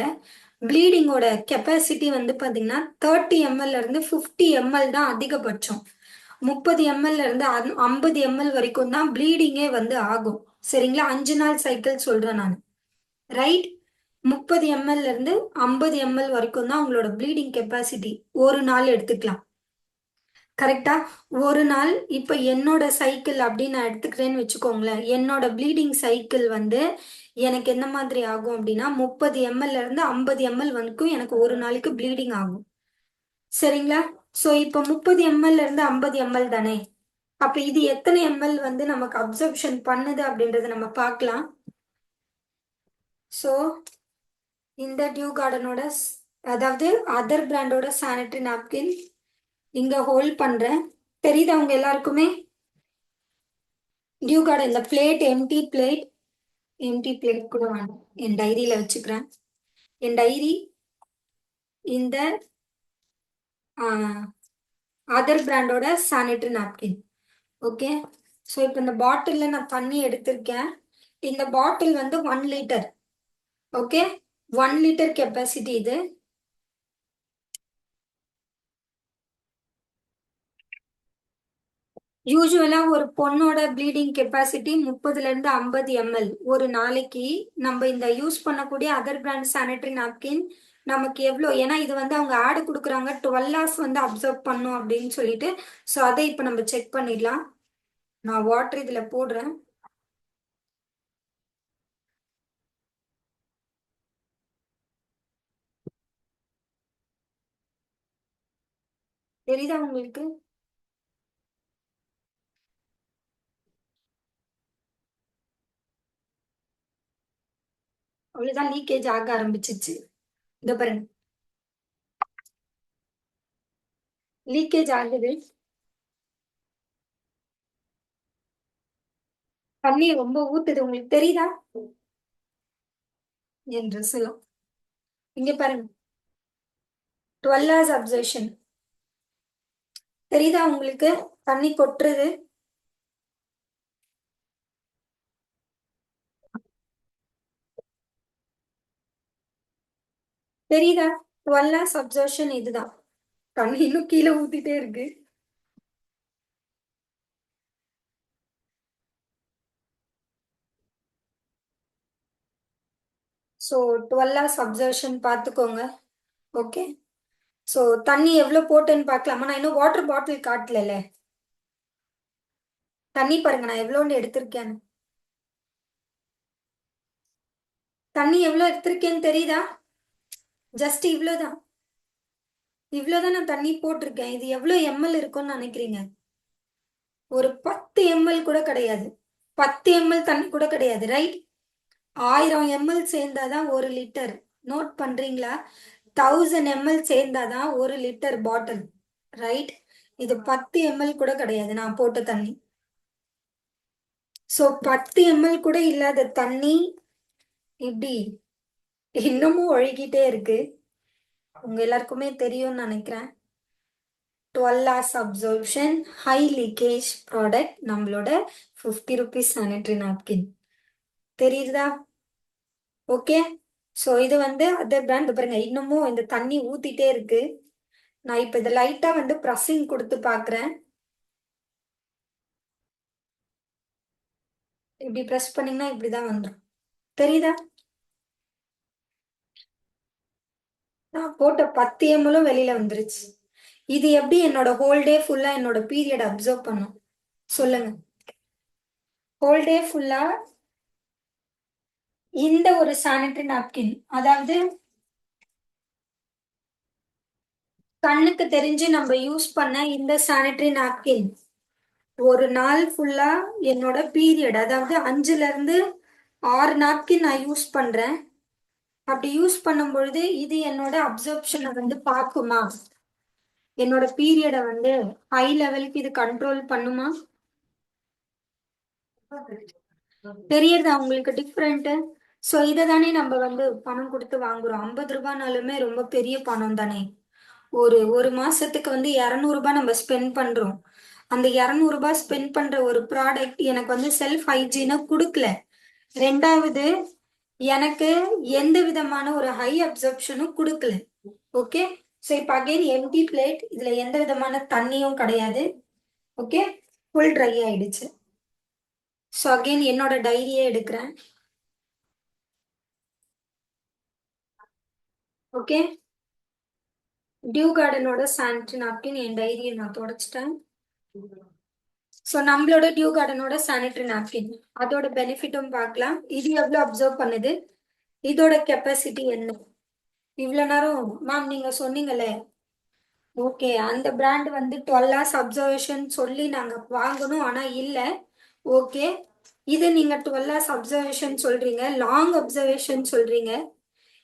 ப்ளீடிங்கோட கெப்பாசிட்டி வந்து பார்த்தீங்கன்னா 30 ml இருந்து 50 ml தான் அதிகபட்சம். 30 ml இருந்து 50 ml வரைக்கும் தான் ப்ளீடிங்கே வந்து ஆகும். சரிங்களா? 5 நாள் சைக்கிள் சொல்றேன் நான். ரைட்? 30 ml இருந்து 50 ml வரைக்கும் தான் உங்களோட ப்ளீடிங் கெப்பாசிட்டி. ஒரு நாள் எடுத்துக்கலாம். கரெக்டா? ஒரு நாள் இப்போ என்னோட சைக்கிள் அப்படின்னு நான் எடுத்துக்கிறேன்னு வச்சுக்கோங்களேன். என்னோட ப்ளீடிங் சைக்கிள் வந்து எனக்கு எந்த மாதிரி ஆகும் அப்படின்னா 30 ml இருந்து 50 ml வரைக்கும் எனக்கு ஒரு நாளைக்கு ப்ளீடிங் ஆகும். சரிங்களா? ஸோ இப்போ 30 ml இருந்து 50 ml தானே. அப்ப இது எத்தனை ml வந்து நமக்கு அப்சர்ப்ஷன் பண்ணுது அப்படின்றத நம்ம பார்க்கலாம். ஸோ இந்த டியூ கார்டனோட அதாவது அதர் பிராண்டோட சானிட்டரி நாப்கின் இங்க ஹோல்ட் பண்றேன். தெரியுதா உங்க எல்லாருக்குமே? டியூ கார்டன் இந்த பிளேட் எம்டி பிளேட் கூட வேண்டாம், என் டைரியில வச்சுக்கிறேன். என் டைரி இந்த அதர் பிராண்டோட சானிட்டரி நாப்கின். ஓகே. ஸோ இப்போ இந்த பாட்டிலில் நான் தண்ணி எடுத்திருக்கேன். இந்த பாட்டில் வந்து 1 liter. ஓகே. 1 liter கெப்பாசிட்டி இது. யூஸ்வலா ஒரு பொண்ணோட ப்ளீடிங் கெப்பாசிட்டி 30ல இருந்து 50 ml ஒரு நாளைக்கு. நம்ம இந்த யூஸ் பண்ணக்கூடிய அதர் பிராண்ட் சானிட்டரி நாப்கின் நமக்கு எவ்வளோ, ஏன்னா இது வந்து அவங்க ஆடு கொடுக்குறாங்க 12 hours வந்து அப்சர்வ் பண்ணும் அப்படின்னு சொல்லிட்டு. ஸோ அதை இப்போ நம்ம செக் பண்ணிடலாம். நான் வாட்டர் இதில் போடுறேன். தெரியுதா உங்களுக்கு? அவ்வளோதான், லீக்கேஜ் ஆக ஆரம்பிச்சிச்சு. இந்த பாருங்க, லீக்கேஜ் ஆகுது. தண்ணி ரொம்ப ஊத்துது, உங்களுக்கு தெரியுதா? என் ட்ரெஸ் எல்லாம் இங்க பாருங்க. 12 hours அப்சர்வேஷன் தெரியுதா உங்களுக்கு? தண்ணி கொட்டுறது தெரியுதா? 12 hours அப்சர்வேஷன் இதுதான். தண்ணி இன்னும் கீழே ஊத்திட்டே இருக்கு. ஸோ 12 hours அப்சர்வேஷன் பார்த்துக்கோங்க. ஓகே. ஸோ தண்ணி எவ்வளோ போட்டேன்னு பார்க்கலாமா? நான் இன்னும் வாட்டர் பாட்டில் காட்டல. தண்ணி பாருங்க நான் எவ்வளோன்னு எடுத்திருக்கேன்னு. தண்ணி எவ்வளோ எடுத்திருக்கேன்னு தெரியுதா? ஜஸ்ட் இவ்வளோதான். இவ்வளோதான் நான் தண்ணி போட்டிருக்கேன். இது எவ்வளோ எம்எல் இருக்கும்னு நினைக்கிறீங்க? ஒரு 10 ml கூட கிடையாது. 10 ml தண்ணி கூட கிடையாது. ரைட்? 1000 ml சேர்ந்தாதான் 1 liter. நோட் பண்றீங்களா? 1000 ml சேர்ந்தாதான் 1 liter பாட்டில். ரைட்? இது 10 ml கூட கிடையாது நான் போட்ட தண்ணி. ஸோ 10 ml கூட இல்லாத தண்ணி இப்படி இன்னமும் ஒழுகிட்டே இருக்கு. உங்க எல்லாருக்குமே தெரியும்னு நினைக்கிறேன். 12 hours absorption, high leakage product, நம்மளோட 50 rupees சானிட்டரி நாப்கின். தெரியுதா? ஓகே. ஸோ இது வந்து அதர் பிராண்ட் பாருங்க, இன்னமும் இந்த தண்ணி ஊத்திட்டே இருக்கு. நான் இப்ப இதை லைட்டா வந்து ப்ரஸ்ஸிங் கொடுத்து பாக்குறேன். இப்படி ப்ரெஸ் பண்ணீங்கன்னா இப்படிதான் வந்துடும். தெரியுதா? நான் போட்ட 10 ml வெளியில வந்துருச்சு. இது எப்படி என்னோட ஹோல் டே ஃபுல்லா என்னோட பீரியட் அப்சர்வ் பண்ணும் சொல்லுங்க? ஹோல் டே ஃபுல்லா இந்த ஒரு சானிட்டரி நாப்கின், அதாவது கண்ணுக்கு தெரிஞ்சு நம்ம யூஸ் பண்ண இந்த சானிட்டரி நாப்கின் ஒரு நாள் ஃபுல்லா என்னோட பீரியட், அதாவது 5 ல இருந்து 6 நாப்கின் நான் யூஸ் பண்றேன். அப்படி யூஸ் பண்ணும் பொழுது இது என்னோட அப்சர்ப்ஷனை வந்து பார்க்குமா? என்னோட பீரியடை வந்து ஹை லெவலுக்கு இது கண்ட்ரோல் பண்ணுமா? தெரியறதா உங்களுக்கு டிஃப்ரெண்ட்? ஸோ இதை தானே நம்ம வந்து பணம் கொடுத்து வாங்குறோம். 50 ரூபாய்னாலுமே ரொம்ப பெரிய பணம் தானே. ஒரு மாசத்துக்கு வந்து 200 ரூபாய் நம்ம ஸ்பெண்ட் பண்றோம். அந்த 200 ரூபாய் ஸ்பெண்ட் பண்ற ஒரு ப்ராடக்ட் எனக்கு வந்து செல்ஃப் ஹைஜீனை கொடுக்கல. ரெண்டாவது, எனக்கு எந்த விதமான ஒரு ஹை அப்சர்ப்ஷனும் கொடுக்கல. ஓகே. ஸோ இப்போ அகைன் எம்டி பிளேட், இதுல எந்த விதமான தண்ணியும் கிடையாது. ஓகே. ஃபுல் ட்ரை ஆயிடுச்சு. ஸோ அகைன் என்னோட டைரியே எடுக்கிறேன். ஓகே. டியூ கார்டனோட சானிட்டரி நாப்கின் என் டைரியை நான் தொடச்சிட்டேன். ஸோ நம்மளோட டியூ கார்டனோட சானிட்டரி நாப்கின், அதோட பெனிஃபிட்டும் பார்க்கலாம். இது எவ்வளோ அப்சர்வ் பண்ணுது, இதோட கெப்பாசிட்டி என்ன. இவ்வளோ நேரம் மேம் நீங்க சொன்னீங்களே, ஓகே அந்த பிராண்ட் வந்து 12 hours அப்சர்வேஷன் சொல்லி நாங்க வாங்கணும், ஆனா இல்ல. ஓகே. இது நீங்க 12 hours அப்சர்வேஷன் சொல்றீங்க, லாங் அப்சர்வேஷன் சொல்றீங்க.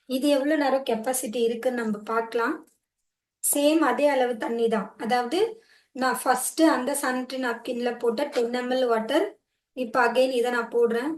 இது எவ்வளவு நேரம் கெப்பாசிட்டி இருக்குன்னு நம்ம பார்க்கலாம். சேம் அதே அளவு தண்ணி தான். அதாவது நான் ஃபர்ஸ்ட் அந்த சானிட்டரி நாப்கின்ல போட்ட 10 ml வாட்டர், இப்போ அகைன் இதை நான் போடுறேன்.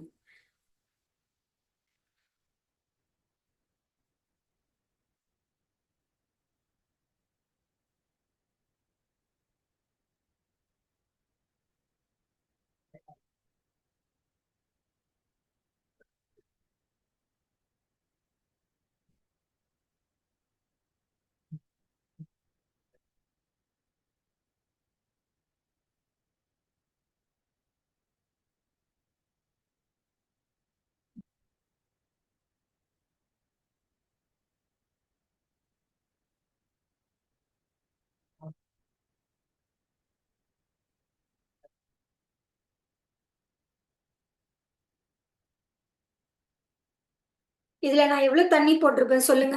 இதுல நான் எவ்வளவு தண்ணி போட்டிருப்பேன் சொல்லுங்க?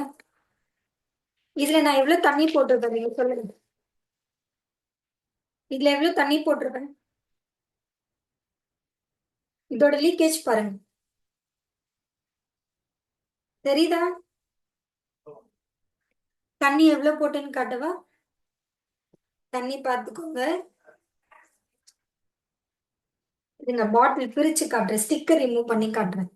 இதுல நான் எவ்வளவு தண்ணி போட்டிருப்பேன் நீங்க சொல்லுங்க? இதுல எவ்வளவு தண்ணி போட்டிருப்பேன்? இதோட லீக்கேஜ் பாருங்க, தெரியுதா? தண்ணி எவ்வளவு போட்டேன்னு காட்டவா? தண்ணி பார்த்துக்கோங்க. இதுங்க பாட்டில் பிரிச்சு காட்டுறேன், ஸ்டிக்கர் ரிமூவ் பண்ணி காட்டுறேன்.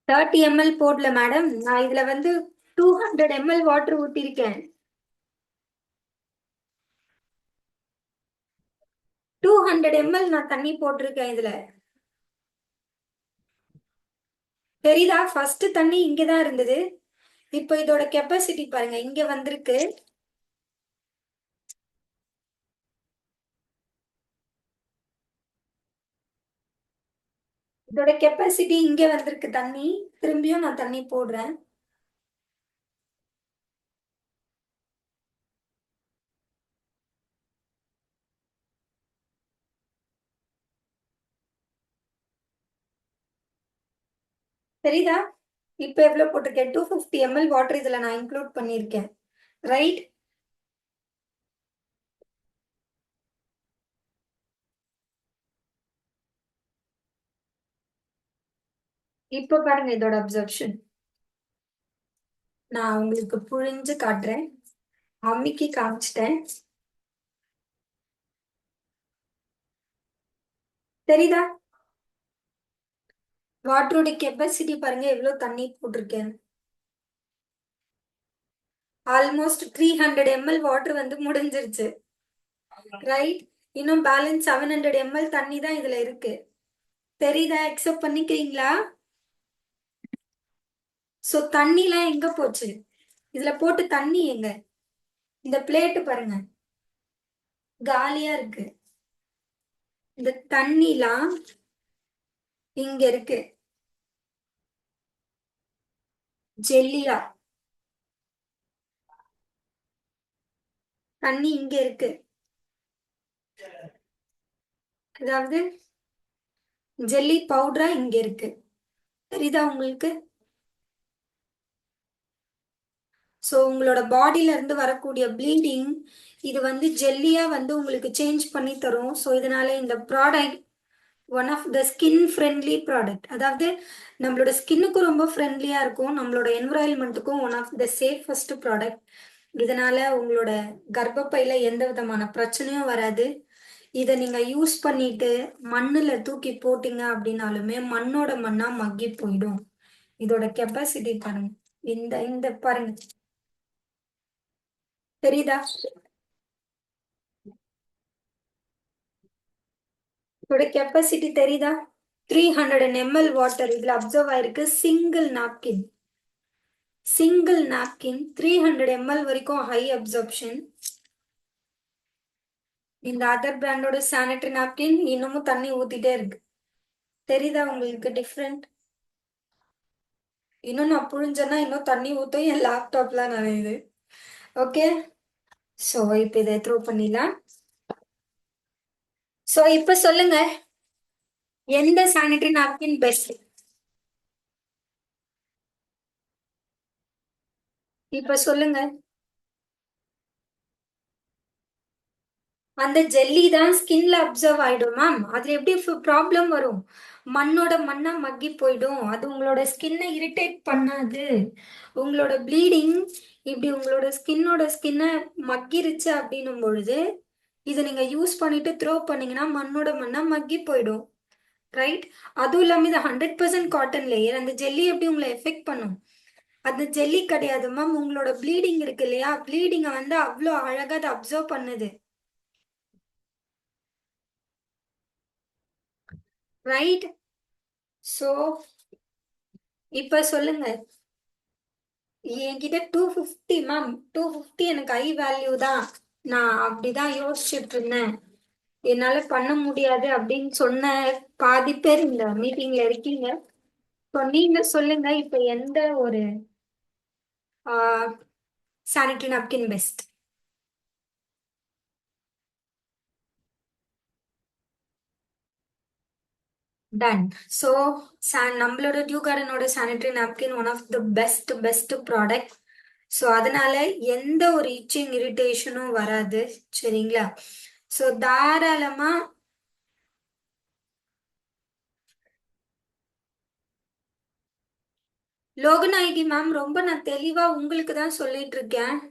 30 ml போடல மேடம், நான் இதுல வந்து 200 ml வாட்டர் ஊத்திருக்கேன். 200 ml நான் தண்ணி போட்டிருக்கேன் இதுல. தெரியுதா? ஃபர்ஸ்ட் தண்ணி இங்கதான் இருந்தது, இப்போ இதோட கெப்பாசிட்டி பாருங்க இங்க வந்திருக்கு. இதோட கெப்பாசிட்டி இங்க வந்திருக்கு தண்ணி. திரும்பியும் நான் தண்ணி போடுறேன். தெரியுதா? இப்ப எவ்வளவு போட்டிருக்கேன்? 250 ml வாட்டர் இதுல நான் இன்க்ளூட் பண்ணிருக்கேன். ரைட். இப்ப பாருங்க இதோட அப்சர்ப்ஷன். நான் உங்களுக்கு புழிஞ்சு காட்டுறேன், அம்மிக்கு காமிச்சிட்டேன். தெரியுதா? வாட்டரோட கெப்பாசிட்டி பாருங்க, எவ்வளவு தண்ணி போட்டிருக்கேன். ஆல்மோஸ்ட் 300 ml வாட்டர் வந்து முடிஞ்சிருச்சு. ரைட். இன்னும் பேலன்ஸ் 700 ml தண்ணி தான் இதுல இருக்கு. தெரியுதா? அக்செப்ட் பண்ணிக்கிறீங்களா? சோ தண்ணிலாம் எங்க போச்சு? இதுல போட்டு தண்ணி எங்க? இந்த பிளேட் பாருங்க, காலியா இருக்கு. இந்த தண்ணிலாம் இங்க இருக்கு, ஜெல்லியா. தண்ணி இங்க இருக்கு, அதாவது ஜெல்லி பவுடரா இங்க இருக்கு. தெரியுதா உங்களுக்கு? ஸோ உங்களோட பாடியில இருந்து வரக்கூடிய ப்ளீடிங் இது வந்து ஜெல்லியா வந்து உங்களுக்கு சேஞ்ச் பண்ணி தரும். ஸோ இதனால இந்த product one of the skin friendly product. அதாவது நம்மளோட ஸ்கின்னுக்கும் ரொம்ப ஃப்ரெண்ட்லியா இருக்கும், நம்மளோட என்விரான்மெண்ட்டுக்கும் one of the safest product. இதனால உங்களோட கர்ப்பப்பையில எந்த விதமான பிரச்சனையும் வராது. இதை நீங்க யூஸ் பண்ணிட்டு மண்ணுல தூக்கி போட்டீங்க அப்படின்னாலுமே மண்ணோட மண்ணா மக்கி போயிடும். இதோட கெப்பாசிட்டி பாருங்க, இந்த இந்த பாருங்க, தெரியுதா? இதோட கெப்பாசிட்டி தெரியுதா? 300 ml வாட்டர் இதுல அப்சர்வ் ஆயிருக்கு. சிங்கிள் நாப்கின் 300 ml வரைக்கும் ஹை அப்சர்ப்ஷன். இந்த அதர் பிராண்டோட சானிட்டரி நாப்கின் இன்னமும் தண்ணி ஊத்திட்டே இருக்கு. தெரியுதா உங்களுக்கு டிஃப்ரெண்ட்? இன்னும் நான் புழிஞ்சேன்னா இன்னும் தண்ணி ஊத்தும், என் லேப்டாப்லாம் நனையுது. ஓகே, ஸோ இப்போ இதை த்ரோ பண்ணிடலாம். ஸோ இப்போ சொல்லுங்க, எந்த சானிட்டரி நாப்கின் பெஸ்ட்? இப்ப சொல்லுங்க. அந்த ஜெல்லி தான் ஸ்கின்ல அப்சர்வ் ஆயிடும் மேம். அதுல எப்படி ப்ராப்ளம் வரும்? மண்ணோட மண்ணா மக்கி போயிடும். அது உங்களோட ஸ்கின்னை இரிட்டேட் பண்ணாது. உங்களோட ப்ளீடிங் இப்படி உங்களோட ஸ்கின்னை மக்கிருச்சு அப்படின்னும் பொழுது இதை நீங்க யூஸ் பண்ணிட்டு த்ரோ பண்ணீங்கன்னா மண்ணோட மண்ணா மக்கி போயிடும். ரைட். அதுவும் இல்லாம இது 100% காட்டன் லேயர். அந்த ஜெல்லி எப்படி உங்களை எஃபெக்ட் பண்ணும்? அந்த ஜெல்லி கிடையாது மேம், உங்களோட ப்ளீடிங் இருக்கு இல்லையா, ப்ளீடிங்கை வந்து அவ்வளோ அழகா அதை அப்சர்வ் பண்ணுது. ரைட். சோ இப்ப சொல்லுங்க, என்கிட்ட 250 மேம், 250 எனக்கு ஹை வேல்யூ தான், நான் அப்படிதான் யோசிச்சுட்டு இருந்தேன், என்னால பண்ண முடியாது அப்படின்னு சொன்ன பாதி பேர் இந்த மீட்டிங்ல இருக்கீங்க. இப்போ நீங்க சொல்லுங்க, இப்ப எந்த ஒரு sanitary napkin best? Done. So நம்மளோட டியூ கார்டனோட sanitary napkin one of the best product. So அதனால எந்த ஒரு இச்சிங் இரிட்டேஷனும் வராது. சரிங்களா? ஸோ தாராளமா லோகநாயகி மேம், ரொம்ப நான் தெளிவா உங்களுக்கு தான் சொல்லிட்டு இருக்கேன்.